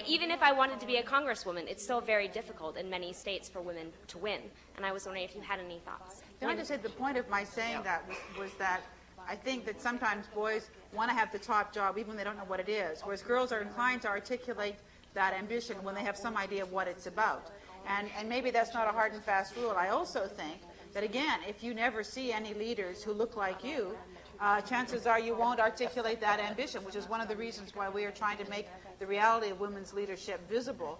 even if I wanted to be a congresswoman, it's still very difficult in many states for women to win. And I was wondering if you had any thoughts. Can I just say the point of my saying that was that I think that sometimes boys want to have the top job even when they don't know what it is, whereas girls are inclined to articulate that ambition when they have some idea of what it's about. And maybe that's not a hard and fast rule. I also think that, again, if you never see any leaders who look like you, chances are you won't articulate that ambition, which is one of the reasons why we are trying to make the reality of women's leadership visible,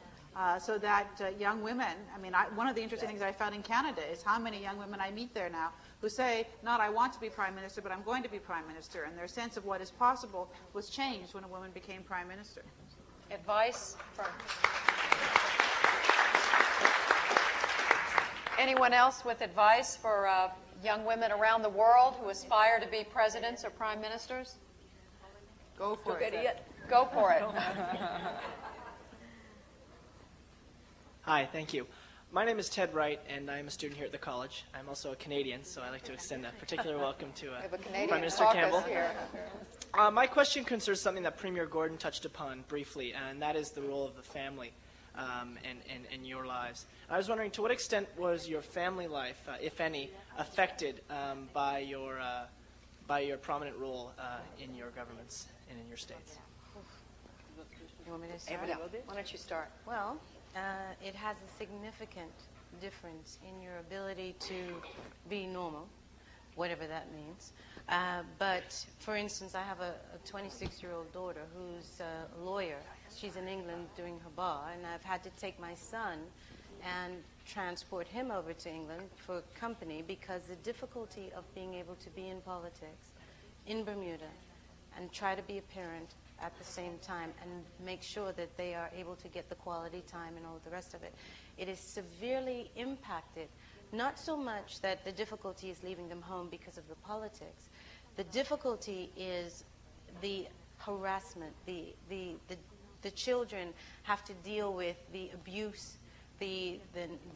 so that young women, one of the interesting things I found in Canada is how many young women I meet there now who say, not I want to be prime minister, but I'm going to be prime minister, and their sense of what is possible was changed when a woman became prime minister. Advice from anyone else with advice for young women around the world who aspire to be presidents or prime ministers? Go for it. Go for it. Hi, thank you. My name is Ted Wright, and I'm a student here at the college. I'm also a Canadian, so I'd like to extend a particular welcome to Prime Minister Campbell. My question concerns something that Premier Gordon touched upon briefly, and that is the role of the family in your lives. I was wondering, to what extent was your family life, if any, affected by your prominent role in your governments and in your states? You want me to start? Why don't you start? Well, it has a significant difference in your ability to be normal, whatever that means. But, for instance, I have a 26-year-old daughter who's a lawyer. She's in England doing her bar, and I've had to take my son and transport him over to England for company because the difficulty of being able to be in politics in Bermuda and try to be a parent at the same time and make sure that they are able to get the quality time and all the rest of it. It is severely impacted. Not so much that the difficulty is leaving them home because of the politics. The difficulty is the harassment. The children have to deal with the abuse, the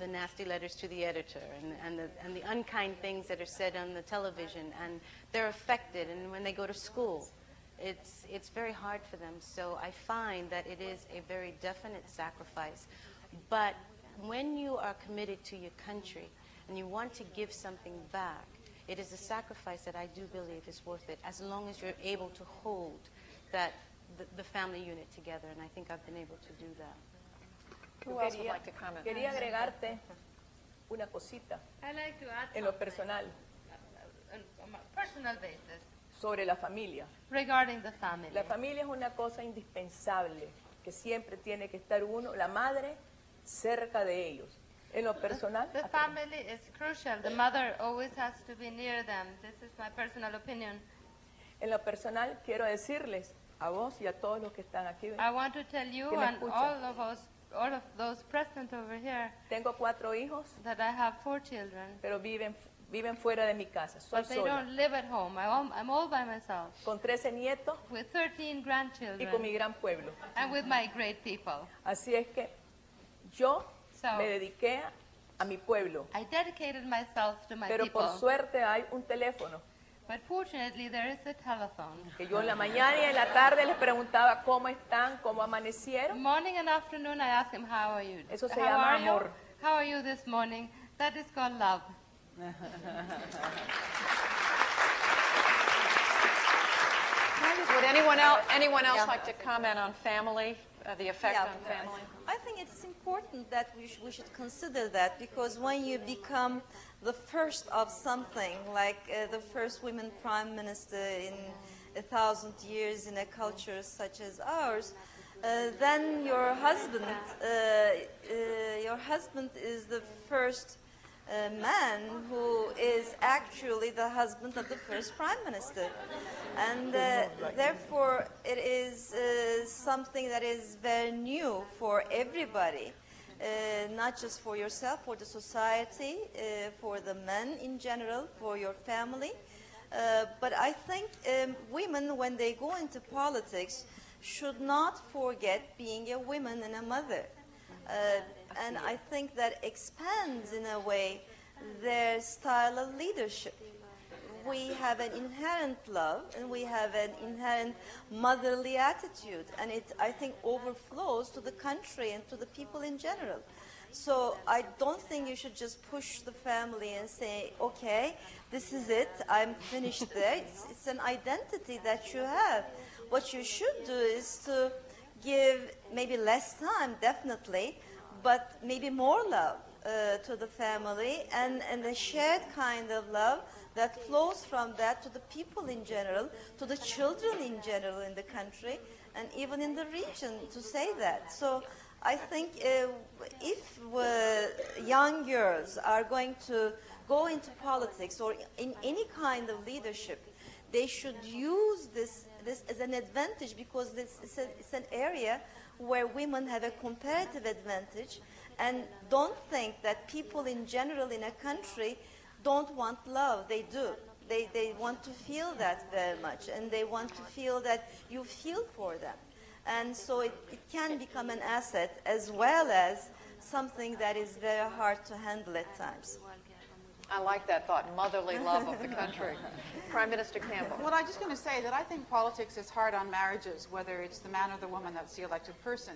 nasty letters to the editor, and the unkind things that are said on the television, and they're affected. And when they go to school, it's very hard for them. So I find that it is a very definite sacrifice. But when you are committed to your country and you want to give something back, it is a sacrifice that I do believe is worth it, as long as you're able to hold the family unit together, and I think I've been able to do that. Who else would like to comment? Quería agregarte una cosita I like to add en lo something personal on a personal basis sobre la familia. regarding the family. La familia es una cosa indispensable que siempre tiene que estar uno, la madre, cerca de ellos. En lo personal, The family is crucial. The mother always has to be near them. This is my personal opinion. en lo personal quiero decirles a vos y a todos los que están aquí. I want to tell you que me and escuchan. all of those present over here Tengo 4 hijos, that I have 4 children. pero viven fuera de mi casa. Soy But they sola. don't live at home. I'm all by myself. Con 13 nietos With 13 y grandchildren. con mi gran pueblo. And with my great people. Así es que yo So, me dediqué a mi pueblo. I dedicated myself to my Pero people. por suerte hay un teléfono But fortunately, there is a telephone. que yo en la mañana y en la tarde les preguntaba cómo están, cómo amanecieron. Morning and afternoon, I ask them, how are you? Eso se How llama are you? amor. How are you this morning? That is called love. Would anyone else like to comment on family, the effect on family? I think it's important that we should consider that, because when you become the first of something, like the first women prime minister in 1,000 years in a culture such as ours, then your husband is the first man who is actually the husband of the first prime minister. And therefore, it is something that is very new for everybody, not just for yourself, for the society, for the men in general, for your family. But I think women, when they go into politics, should not forget being a woman and a mother. And I think that expands, in a way, their style of leadership. We have an inherent love, and we have an inherent motherly attitude, and it, I think, overflows to the country and to the people in general. So I don't think you should just push the family and say, okay, this is it, I'm finished there. It's an identity that you have. What you should do is to give maybe less time, definitely, but maybe more love to the family, and a shared kind of love that flows from that to the people in general, to the children in general in the country, and even in the region, to say that. So I think if young girls are going to go into politics or in any kind of leadership, they should use this as an advantage, because it's an area where women have a comparative advantage, and don't think that people in general in a country don't want love. They do. They want to feel that very much, and they want to feel that you feel for them. And so it can become an asset, as well as something that is very hard to handle at times. I like that thought, motherly love of the country. Prime Minister Campbell. Well, I'm just going to say that I think politics is hard on marriages, whether it's the man or the woman that's the elected person.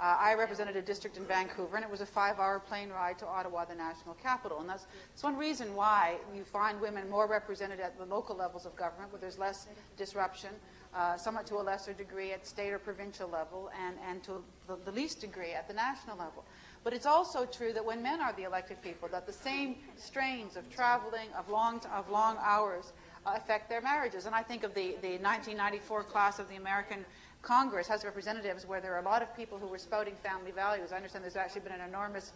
I represented a district in Vancouver, and it was a 5-hour plane ride to Ottawa, the national capital. And that's one reason why you find women more represented at the local levels of government, where there's less disruption, somewhat to a lesser degree at state or provincial level, and to the least degree at the national level. But it's also true that when men are the elected people, that the same strains of traveling, of long hours, affect their marriages. And I think of the 1994 class of the American Congress, House of Representatives, where there are a lot of people who were spouting family values. I understand there's actually been an enormous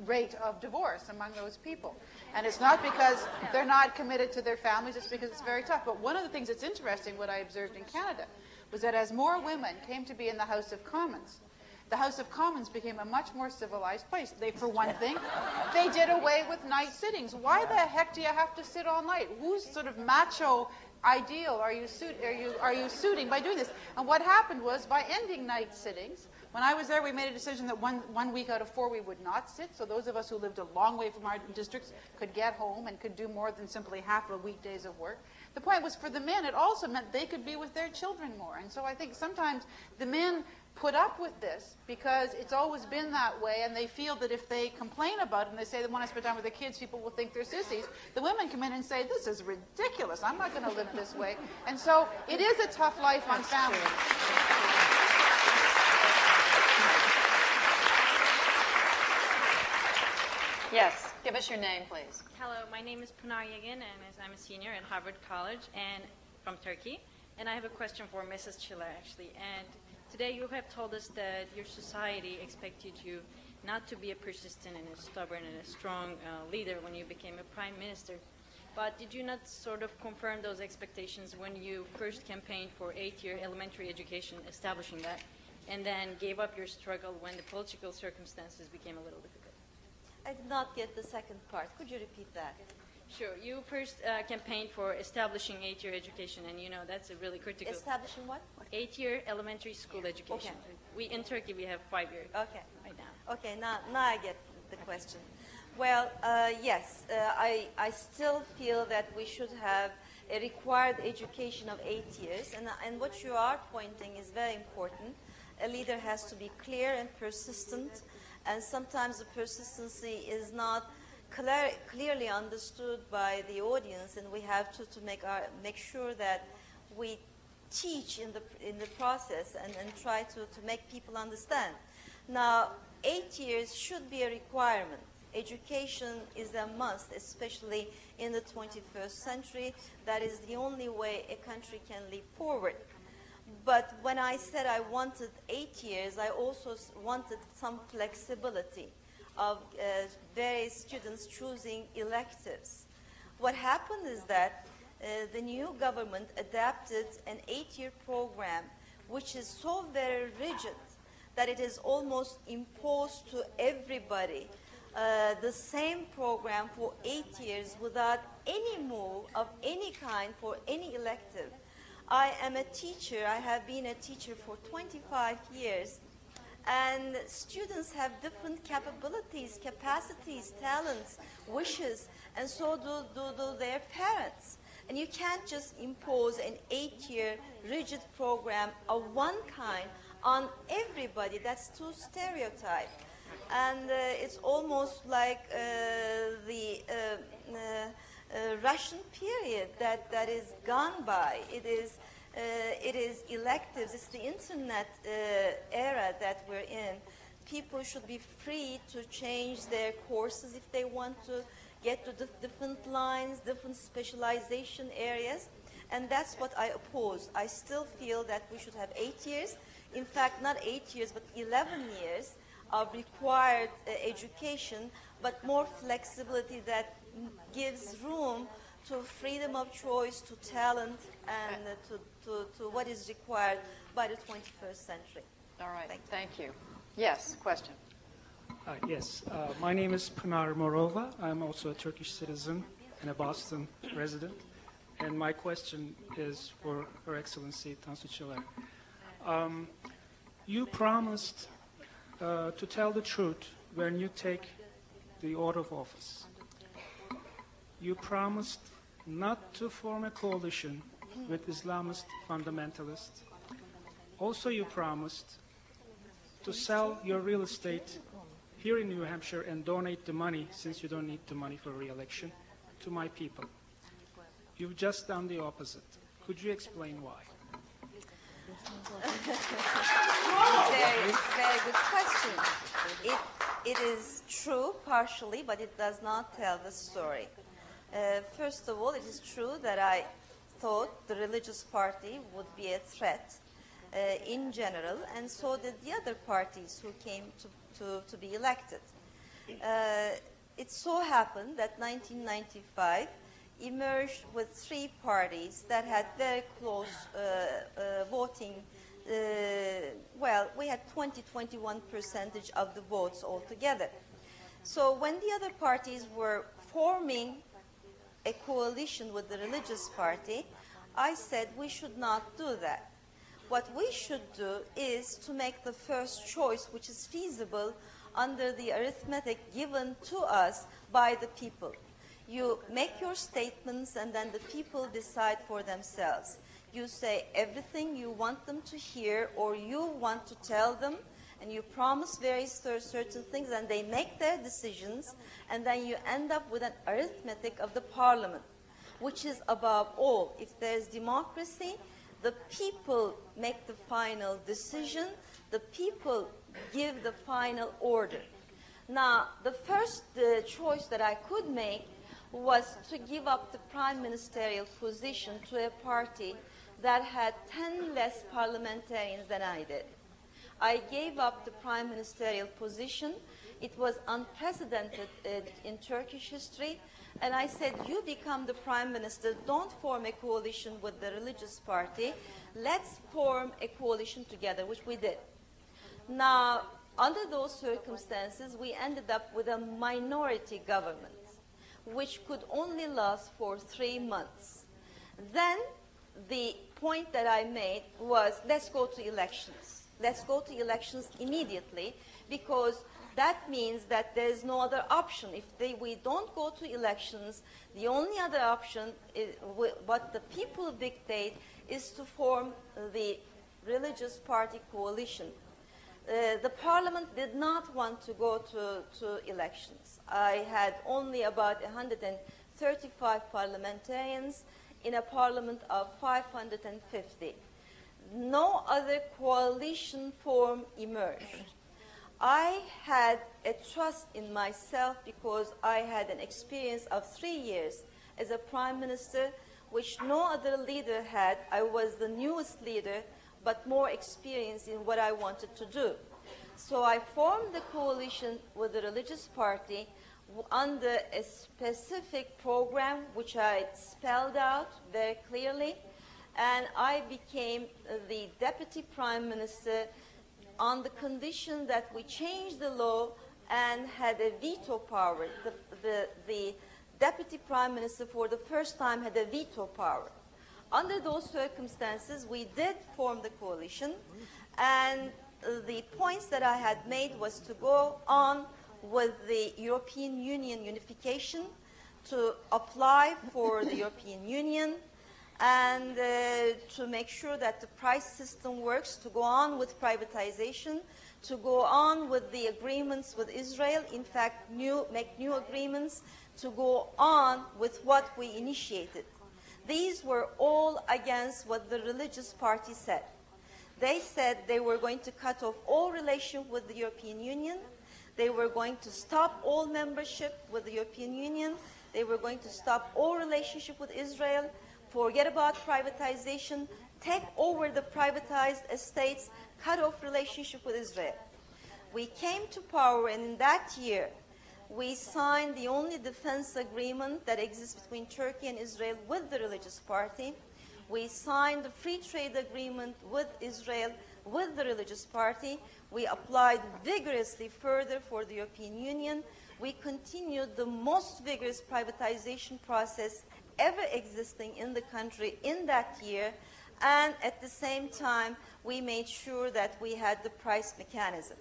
rate of divorce among those people. And it's not because they're not committed to their families, it's because it's very tough. But one of the things that's interesting, what I observed in Canada, was that as more women came to be in the House of Commons, the House of Commons became a much more civilized place. They, for one thing, they did away with night sittings. Why the heck do you have to sit all night? Whose sort of macho ideal are you suiting by doing this? And what happened was, by ending night sittings, when I was there, we made a decision that one week out of 4 we would not sit. So those of us who lived a long way from our districts could get home and could do more than simply half a weekdays of work. The point was, for the men, it also meant they could be with their children more. And so I think sometimes the men put up with this because it's always been that way, and they feel that if they complain about it and they say they want to spend time with their kids, people will think they're sissies. The women come in and say, this is ridiculous, I'm not going to live this way. And so it is a tough life on families. Yes, give us your name, please. Hello, my name is Pınar Yegin, and I'm a senior at Harvard College and from Turkey. And I have a question for Mrs. Chiller, actually. And today you have told us that your society expects you to not to be a persistent and a stubborn and a strong leader when you became a prime minister. But did you not sort of confirm those expectations when you first campaigned for 8-year elementary education, establishing that, and then gave up your struggle when the political circumstances became a little difficult? I did not get the second part. Could you repeat that? Sure. You first campaigned for establishing 8-year education, and you know that's a really critical... Establishing what? 8-year elementary school education. Okay. In Turkey, we have 5-year right now. Okay, now I get the question. Well, yes, I still feel that we should have a required education of 8 years, and what you are pointing is very important. A leader has to be clear and persistent, and sometimes the persistency is not clearly understood by the audience, and we have to make sure that we teach in the process and try to make people understand. Now, 8 years should be a requirement. Education is a must, especially in the 21st century. That is the only way a country can leap forward. But when I said I wanted 8 years, I also wanted some flexibility of various students choosing electives. What happened is that the new government adapted an 8-year program which is so very rigid that it is almost imposed to everybody. The same program for 8 years without any move of any kind for any elective. I am a teacher. I have been a teacher for 25 years. And students have different capabilities, capacities, talents, wishes, and so do their parents. And you can't just impose an 8-year rigid program of one kind on everybody. That's too stereotyped. And it's almost like the Russian period that is gone by. It is electives. It's the internet era that we're in. People should be free to change their courses if they want to get to different lines, different specialization areas. And that's what I oppose. I still feel that we should have 8 years. In fact, not 8 years, but 11 years of required education, but more flexibility that gives room to freedom of choice, to talent, and to what is required by the 21st century. All right, thank you. Yes, question. Yes, my name is Pınar Morova. I'm also a Turkish citizen and a Boston resident. And my question is for Her Excellency Tansu Çiller. You promised to tell the truth when you take the oath of office. You promised not to form a coalition with Islamist fundamentalists. Also, you promised to sell your real estate here in New Hampshire and donate the money, since you don't need the money for re-election, to my people. You've just done the opposite. Could you explain why? Very, very good question. It is true partially, but it does not tell the story. First of all, it is true that I thought the religious party would be a threat in general, and so did the other parties who came to be elected. It so happened that 1995 emerged with three parties that had very close voting. Well, we had 20-21% of the votes altogether. So when the other parties were forming a coalition with the religious party, I said we should not do that. What we should do is to make the first choice which is feasible under the arithmetic given to us by the people. You make your statements and then the people decide for themselves. You say everything you want them to hear or you want to tell them, and you promise very certain things, and they make their decisions, and then you end up with an arithmetic of the parliament, which is above all. If there's democracy, the people make the final decision, the people give the final order. Now, the first choice that I could make was to give up the prime ministerial position to a party that had 10 less parliamentarians than I did. I gave up the prime ministerial position. It was unprecedented in Turkish history. And I said, you become the prime minister, don't form a coalition with the religious party. Let's form a coalition together, which we did. Now, under those circumstances, we ended up with a minority government, which could only last for 3 months. Then the point that I made was, let's go to elections. Let's go to elections immediately, because that means that there's no other option. If we don't go to elections, the only other option, is, what the people dictate, is to form the religious party coalition. The parliament did not want to go to elections. I had only about 135 parliamentarians in a parliament of 550. No other coalition form emerged. I had a trust in myself because I had an experience of 3 years as a prime minister, which no other leader had. I was the newest leader, but more experienced in what I wanted to do. So I formed the coalition with the religious party under a specific program which I spelled out very clearly, and I became the deputy prime minister on the condition that we changed the law and had a veto power. The deputy prime minister for the first time had a veto power. Under those circumstances, we did form the coalition, and the points that I had made was to go on with the European Union unification, to apply for the European Union, and to make sure that the price system works, to go on with privatization, to go on with the agreements with Israel, in fact, make new agreements, to go on with what we initiated. These were all against what the religious party said. They said they were going to cut off all relation with the European Union. They were going to stop all membership with the European Union. They were going to stop all relationship with Israel, forget about privatization, take over the privatized estates, cut off relationship with Israel. We came to power, and in that year, we signed the only defense agreement that exists between Turkey and Israel with the religious party. We signed the free trade agreement with Israel with the religious party. We applied vigorously further for the European Union. We continued the most vigorous privatization process ever existing in the country in that year. And at the same time, we made sure that we had the price mechanism.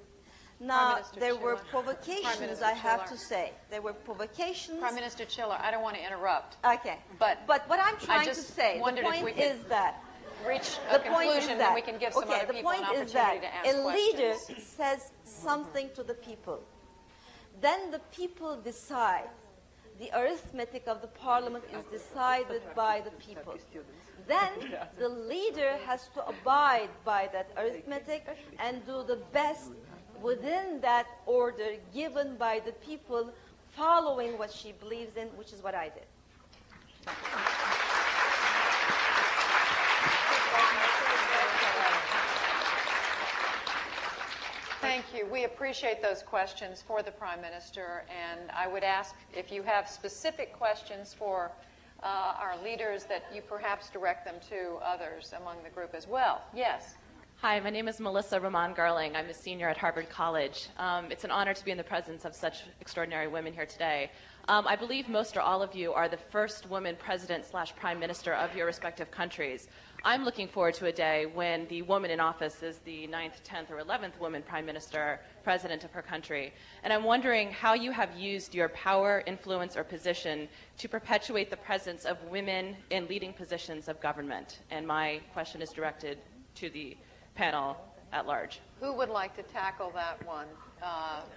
Now, there were provocations, I have to say. There were provocations. Prime Minister Chiller, I don't want to interrupt. Okay. But what I'm trying to say, the point is that reach a conclusion, then we can give some other people an opportunity to ask questions. A leader says something to the people. Then the people decide. The arithmetic of the parliament is decided by the people. Then the leader has to abide by that arithmetic and do the best within that order given by the people, following what she believes in, which is what I did. Thank you. We appreciate those questions for the Prime Minister, and I would ask if you have specific questions for our leaders that you perhaps direct them to others among the group as well. Yes. Hi, my name is Melissa Roman Garling. I'm a senior at Harvard College. It's an honor to be in the presence of such extraordinary women here today. I believe most or all of you are the first woman president/prime minister of your respective countries. I'm looking forward to a day when the woman in office is the 9th, 10th, or 11th woman prime minister, president of her country. And I'm wondering how you have used your power, influence, or position to perpetuate the presence of women in leading positions of government. And my question is directed to the panel at large. Who would like to tackle that one?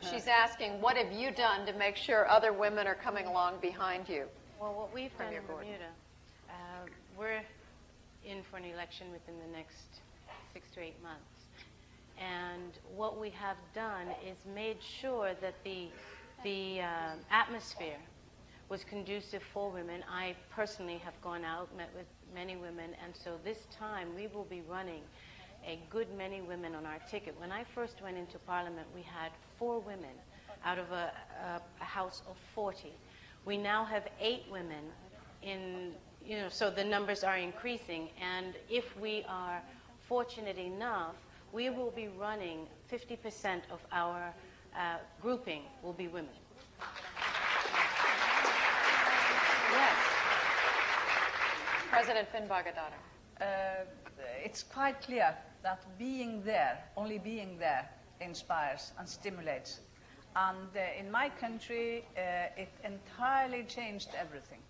She's asking, what have you done to make sure other women are coming along behind you? Well, what we've done in Bermuda, we're in for an election within the next 6 to 8 months. And what we have done is made sure that the atmosphere was conducive for women. I personally have gone out, met with many women, and so this time we will be running a good many women on our ticket. When I first went into Parliament, we had 4 women out of a house of 40. We now have 8 women in, so the numbers are increasing. And if we are fortunate enough, we will be running 50% of our grouping will be women. Yes. President Finnbogadottir. It's quite clear that being there, only being there, inspires and stimulates. And in my country, it entirely changed everything.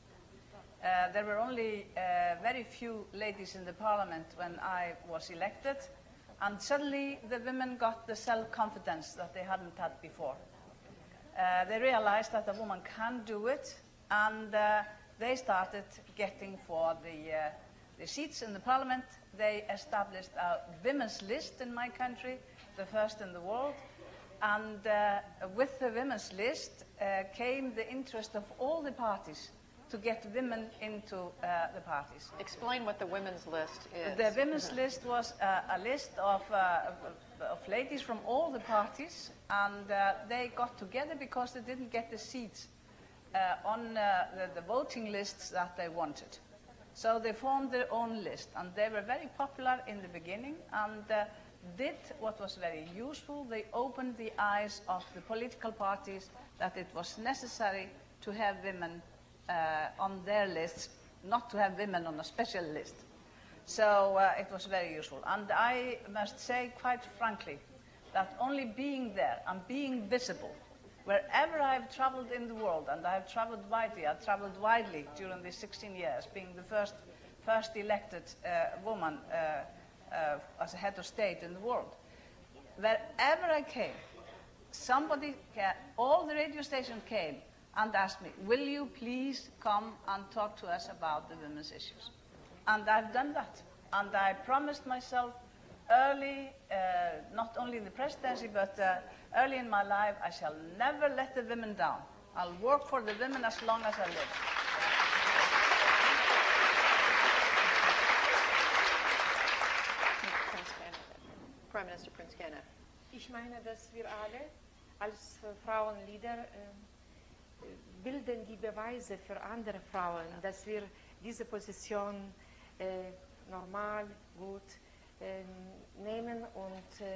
There were only very few ladies in the parliament when I was elected, and suddenly the women got the self-confidence that they hadn't had before. They realized that a woman can do it, and they started getting for the seats in the parliament. They established a women's list in my country, the first in the world. And with the women's list came the interest of all the parties to get women into the parties. Explain what the women's list is. The women's list was a list of ladies from all the parties, and they got together because they didn't get the seats on the voting lists that they wanted. So they formed their own list, and they were very popular in the beginning and did what was very useful. They opened the eyes of the political parties that it was necessary to have women on their lists, not to have women on a special list. So it was very useful. And I must say quite frankly that only being there and being visible, wherever I've traveled in the world, and I've traveled widely during these 16 years, being the first elected woman as a head of state in the world. Wherever I came, all the radio stations came and asked me, will you please come and talk to us about the women's issues? And I've done that. And I promised myself early, not only in the presidency, but early in my life, I shall never let the women down. I'll work for the women as long as I live. Prime Minister Prince Kenneth. Ich meine, dass wir alle als Frauenleader bilden die Beweise für andere Frauen, dass wir diese Position normal, gut nehmen und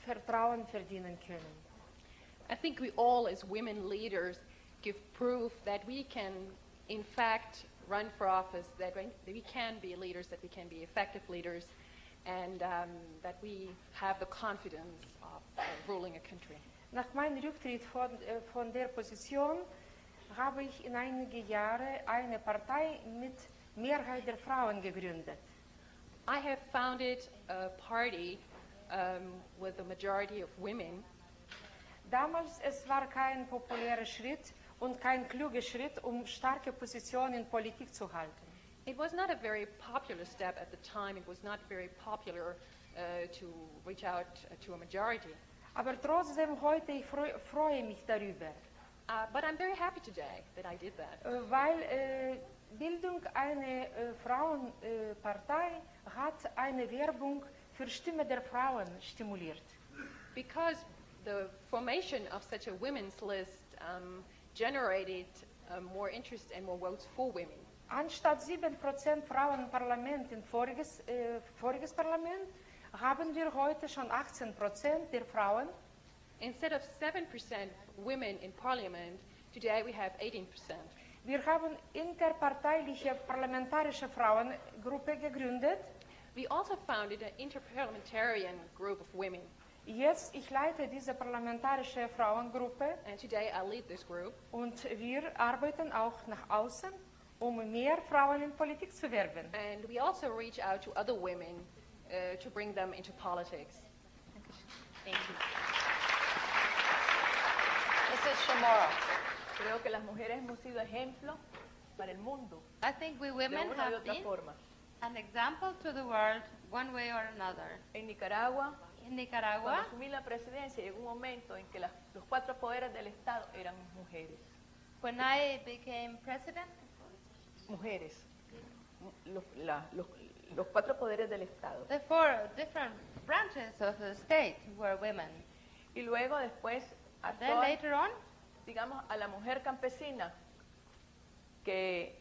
Vertrauen verdienen können. I think we all, as women leaders, give proof that we can, in fact, run for office, that we can be leaders, that we can be effective leaders, and that we have the confidence of ruling a country. Nach meinem Rücktritt von der Position habe ich in einige Jahre eine Partei mit Mehrheit der Frauen gegründet. I have founded a party with a majority of women. Damals es war kein populärer Schritt und kein kluger Schritt, starke Positionen in Politik zu halten. It was not a very popular step at the time. It was not very popular to reach out to a majority. Aber trotzdem heute ich freue mich darüber. But I'm very happy today that I did that. Weil Bildung einer Frauenpartei hat eine Werbung für Stimme der Frauen stimuliert. Because the formation of such a women's list generated more interest and more votes for women. Anstatt 7% Frauen im Parlament in voriges Parlament, haben wir heute schon 18% der Frauen. Instead of 7% women in parliament, today we have 18%. Wir haben interparteiliche parlamentarische Frauengruppe gegründet. We also founded an interparliamentarian group of women. Jetzt ich leite diese parlamentarische Frauengruppe. And today I lead this group. Und wir arbeiten auch nach außen, mehr Frauen in Politik zu werben. And we also reach out to other women to bring them into politics. Thank you. Mrs. Shamora. Creo que las mujeres hemos sido ejemplo para el mundo. I think we women have been an example to the world one way or another. En Nicaragua, Nicaragua, cuando asumí la presidencia, llegó un momento en que los 4 poderes del Estado eran mujeres. When I became president, mujeres. Los 4 poderes del Estado. The 4 different branches of the state were women. Y luego después, then later on, digamos, a la mujer campesina que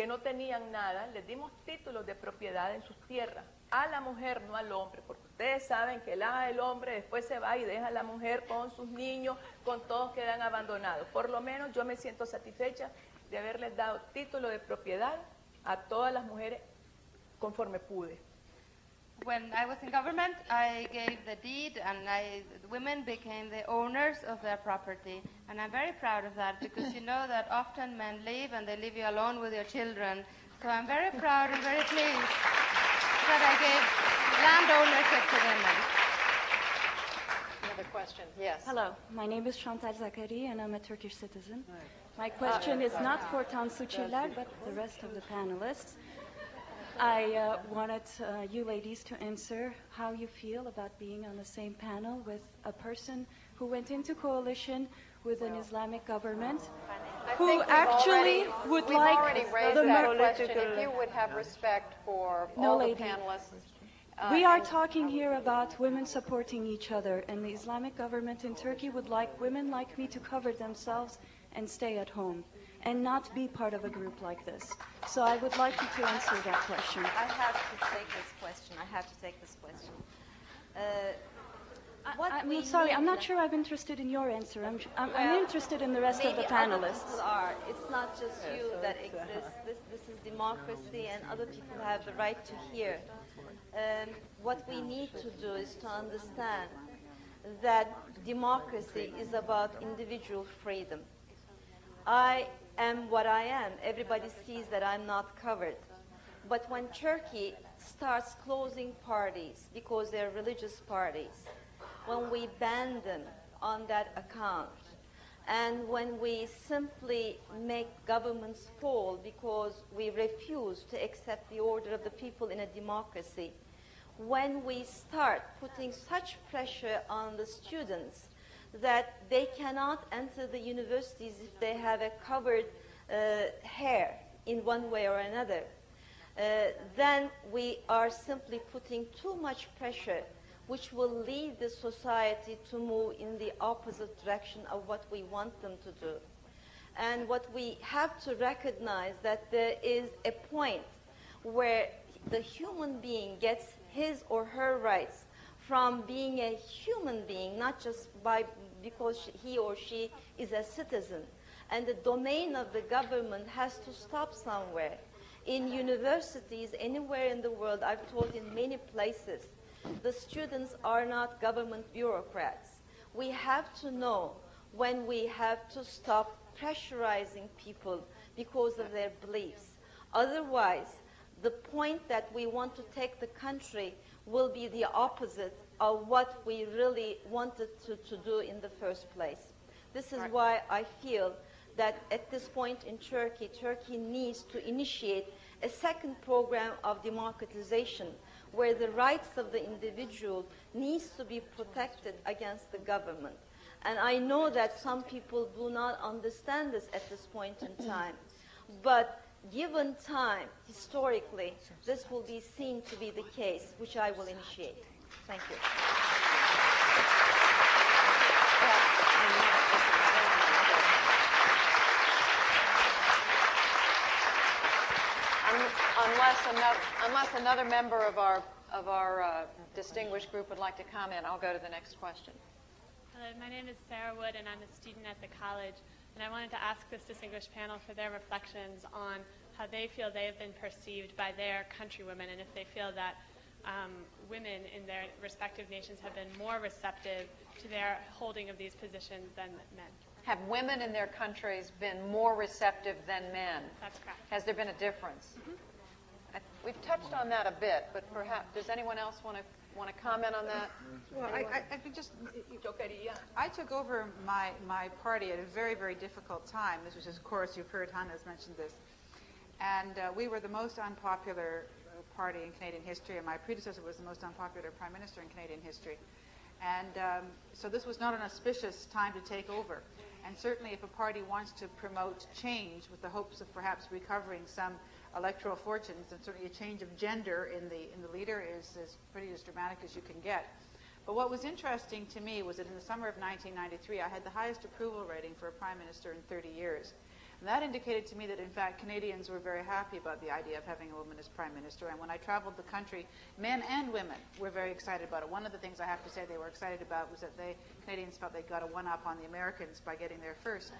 no tenían nada, les dimos títulos de propiedad en sus tierras. A la mujer, no al hombre, porque ustedes saben que el hombre después se va y deja a la mujer con sus niños, con todos quedan abandonados. Por lo menos yo me siento satisfecha de haberles dado título de propiedad a todas las mujeres conforme pude. When I was in government, I gave the deed and the women became the owners of their property. And I'm very proud of that because you know that often men leave and they leave you alone with your children. So I'm very proud and very pleased that I gave land ownership to women. Another question, yes. Hello, my name is Chantal Zakari and I'm a Turkish citizen. My question is not for Tansu Çiller but the rest of the panelists. I wanted you ladies to answer how you feel about being on the same panel with a person who went into coalition with an Islamic government who actually would we've like already raised the that question. If you would have respect for all the panelists. We are talking here about women supporting each other, and the Islamic government in Turkey would like women like me to cover themselves and stay at home and not be part of a group like this. So I would like you to answer that question. I have to take this question. I'm sorry, I'm not sure I'm interested in your answer. I'm interested in the rest of the panelists. Other people are. It's not just you that exists. This is democracy, and other people have the right to hear. What we need to do is to understand that democracy is about individual freedom. I am what I am. Everybody sees that I'm not covered. But when Turkey starts closing parties because they're religious parties, when we ban them on that account, and when we simply make governments fall because we refuse to accept the order of the people in a democracy, when we start putting such pressure on the students that they cannot enter the universities if they have a covered hair in one way or another, then we are simply putting too much pressure, which will lead the society to move in the opposite direction of what we want them to do. And what we have to recognize that there is a point where the human being gets his or her rights from being a human being, not just because he or she is a citizen. And the domain of the government has to stop somewhere. In universities, anywhere in the world, I've taught in many places, the students are not government bureaucrats. We have to know when we have to stop pressurizing people because of their beliefs. Otherwise, the point that we want to take the country will be the opposite of what we really wanted to do in the first place. This is why I feel that at this point in Turkey, Turkey needs to initiate a second program of democratization where the rights of the individual needs to be protected against the government. And I know that some people do not understand this at this point in time. But given time, historically, this will be seen to be the case, which I will initiate. Thank you. Unless another member of our distinguished group would like to comment, I'll go to the next question. Hello, my name is Sarah Wood, and I'm a student at the college. And I wanted to ask this distinguished panel for their reflections on how they feel they have been perceived by their countrywomen, and if they feel that women in their respective nations have been more receptive to their holding of these positions than men. Have women in their countries been more receptive than men? That's correct. Has there been a difference? We've touched on that a bit, but perhaps, does anyone else want to comment on that? Well, I could just, I took over my party at a very, very difficult time. This was, of course, you've heard Hannah's mentioned this. And we were the most unpopular party in Canadian history, and my predecessor was the most unpopular prime minister in Canadian history. And so this was not an auspicious time to take over. And certainly if a party wants to promote change with the hopes of perhaps recovering some electoral fortunes, then certainly a change of gender in the leader is pretty as dramatic as you can get. But what was interesting to me was that in the summer of 1993, I had the highest approval rating for a prime minister in 30 years. And that indicated to me that, in fact, Canadians were very happy about the idea of having a woman as prime minister. And when I traveled the country, men and women were very excited about it. One of the things I have to say they were excited about was that Canadians felt they got a one-up on the Americans by getting there first.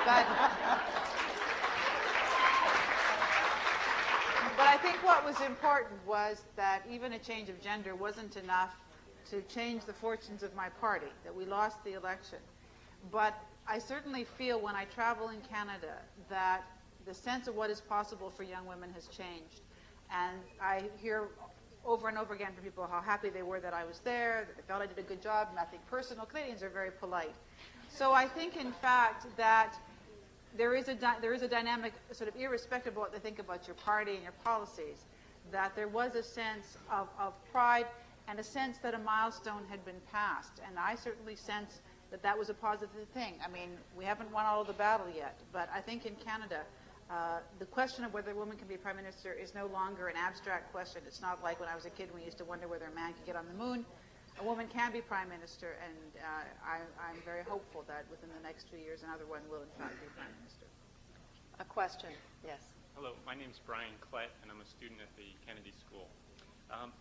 But I think what was important was that even a change of gender wasn't enough to change the fortunes of my party, that we lost the election. But I certainly feel when I travel in Canada that the sense of what is possible for young women has changed. And I hear over and over again from people how happy they were that I was there, that they felt I did a good job, nothing personal. Canadians are very polite. So I think, in fact, that there is a dynamic, sort of irrespective of what they think about your party and your policies, that there was a sense of pride and a sense that a milestone had been passed. And I certainly sense that that was a positive thing. I mean, we haven't won all of the battle yet, but I think in Canada, the question of whether a woman can be prime minister is no longer an abstract question. It's not like when I was a kid we used to wonder whether a man could get on the moon. A woman can be prime minister, and I'm very hopeful that within the next 2 years another one will in fact be prime minister. A question, yes. Hello, my name's Brian Klett, and I'm a student at the Kennedy School.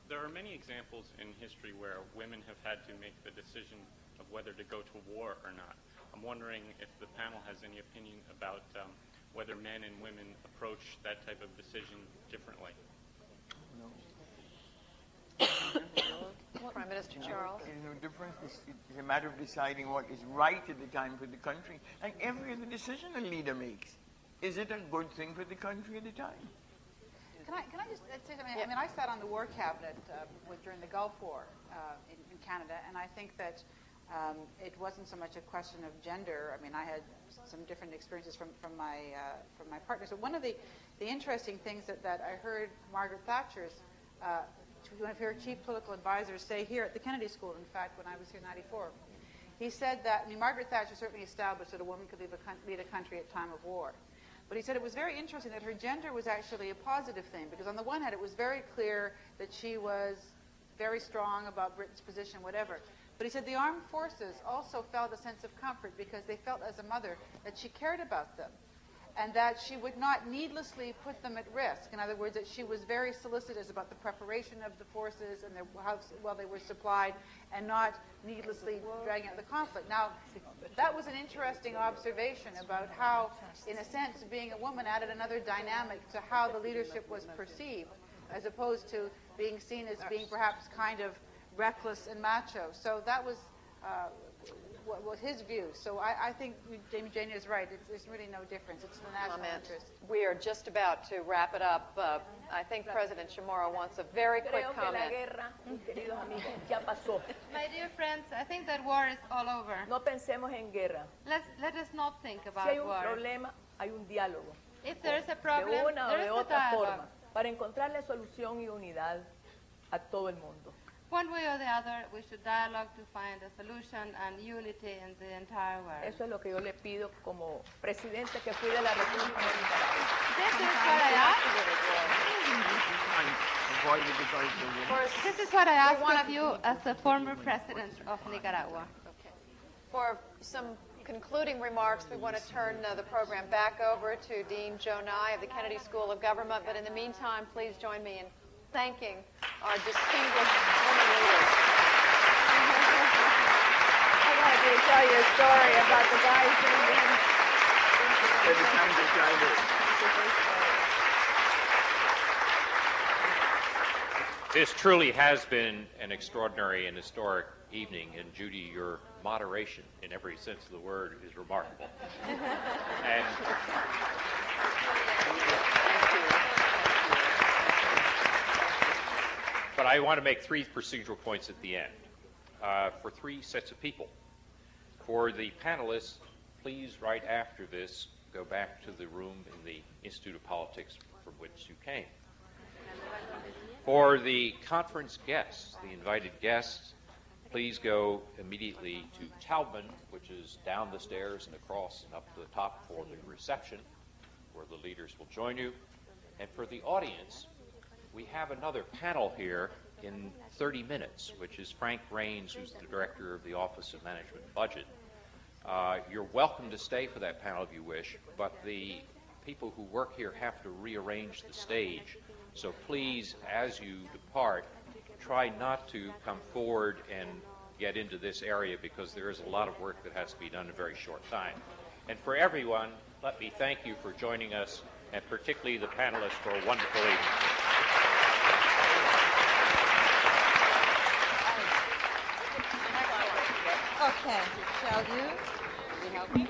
There are many examples in history where women have had to make the decision of whether to go to war or not. I'm wondering if the panel has any opinion about whether men and women approach that type of decision differently. No. Prime Minister Charles. There's no difference. It's a matter of deciding what is right at the time for the country. Like every other decision a leader makes. Is it a good thing for the country at the time? Can I just say something? I mean, I sat on the War Cabinet during the Gulf War in Canada, and I think that it wasn't so much a question of gender. I mean, I had some different experiences from my partners. But one of the interesting things that I heard Margaret Thatcher's one of her chief political advisors say here at the Kennedy School, in fact, when I was here in '94, he said that, I mean, Margaret Thatcher certainly established that a woman could lead a country at time of war. But he said it was very interesting that her gender was actually a positive thing, because on the one hand, it was very clear that she was very strong about Britain's position, whatever. But he said the armed forces also felt a sense of comfort because they felt as a mother that she cared about them and that she would not needlessly put them at risk. In other words, that she was very solicitous about the preparation of the forces and how well they were supplied and not needlessly dragging out the conflict. Now, that was an interesting observation about how, in a sense, being a woman added another dynamic to how the leadership was perceived, as opposed to being seen as being perhaps kind of reckless and macho. So that was what was his view. So I think Janie is right. There's really no difference. It's the national interest. We are just about to wrap it up. I think President Chamorro wants a very quick comment. My dear friends, I think that war is all over. No pensemos en guerra. Let us not think Si about hay un war. problema, hay un diálogo. If there is a De problem, una o there de is a otra dialogue. forma, para encontrarle solución y unidad a todo el mundo. One way or the other, we should dialogue to find a solution and unity in the entire world. Eso es lo que yo le pido como presidente que fui de la República Dominicana. This is what I ask. This is what I ask of you as the former president of Nicaragua. For some concluding remarks, we want to turn the program back over to Dean Joe Nye of the Kennedy School of Government. But in the meantime, please join me in thanking our distinguished women leaders. I wanted to tell you a story about the guys This truly has been an extraordinary and historic evening, and Judy, your moderation in every sense of the word is remarkable. And but I want to make 3 procedural points at the end for 3 sets of people. For the panelists, please, right after this, go back to the room in the Institute of Politics from which you came. For the conference guests, the invited guests, please go immediately to Taubman, which is down the stairs and across and up to the top for the reception, where the leaders will join you. And for the audience, we have another panel here in 30 minutes, which is Frank Raines, who's the director of the Office of Management and Budget. You're welcome to stay for that panel if you wish, but the people who work here have to rearrange the stage. So please, as you depart, try not to come forward and get into this area because there is a lot of work that has to be done in a very short time. And for everyone, let me thank you for joining us, and particularly the panelists for a wonderful evening. Okay, shall we help you?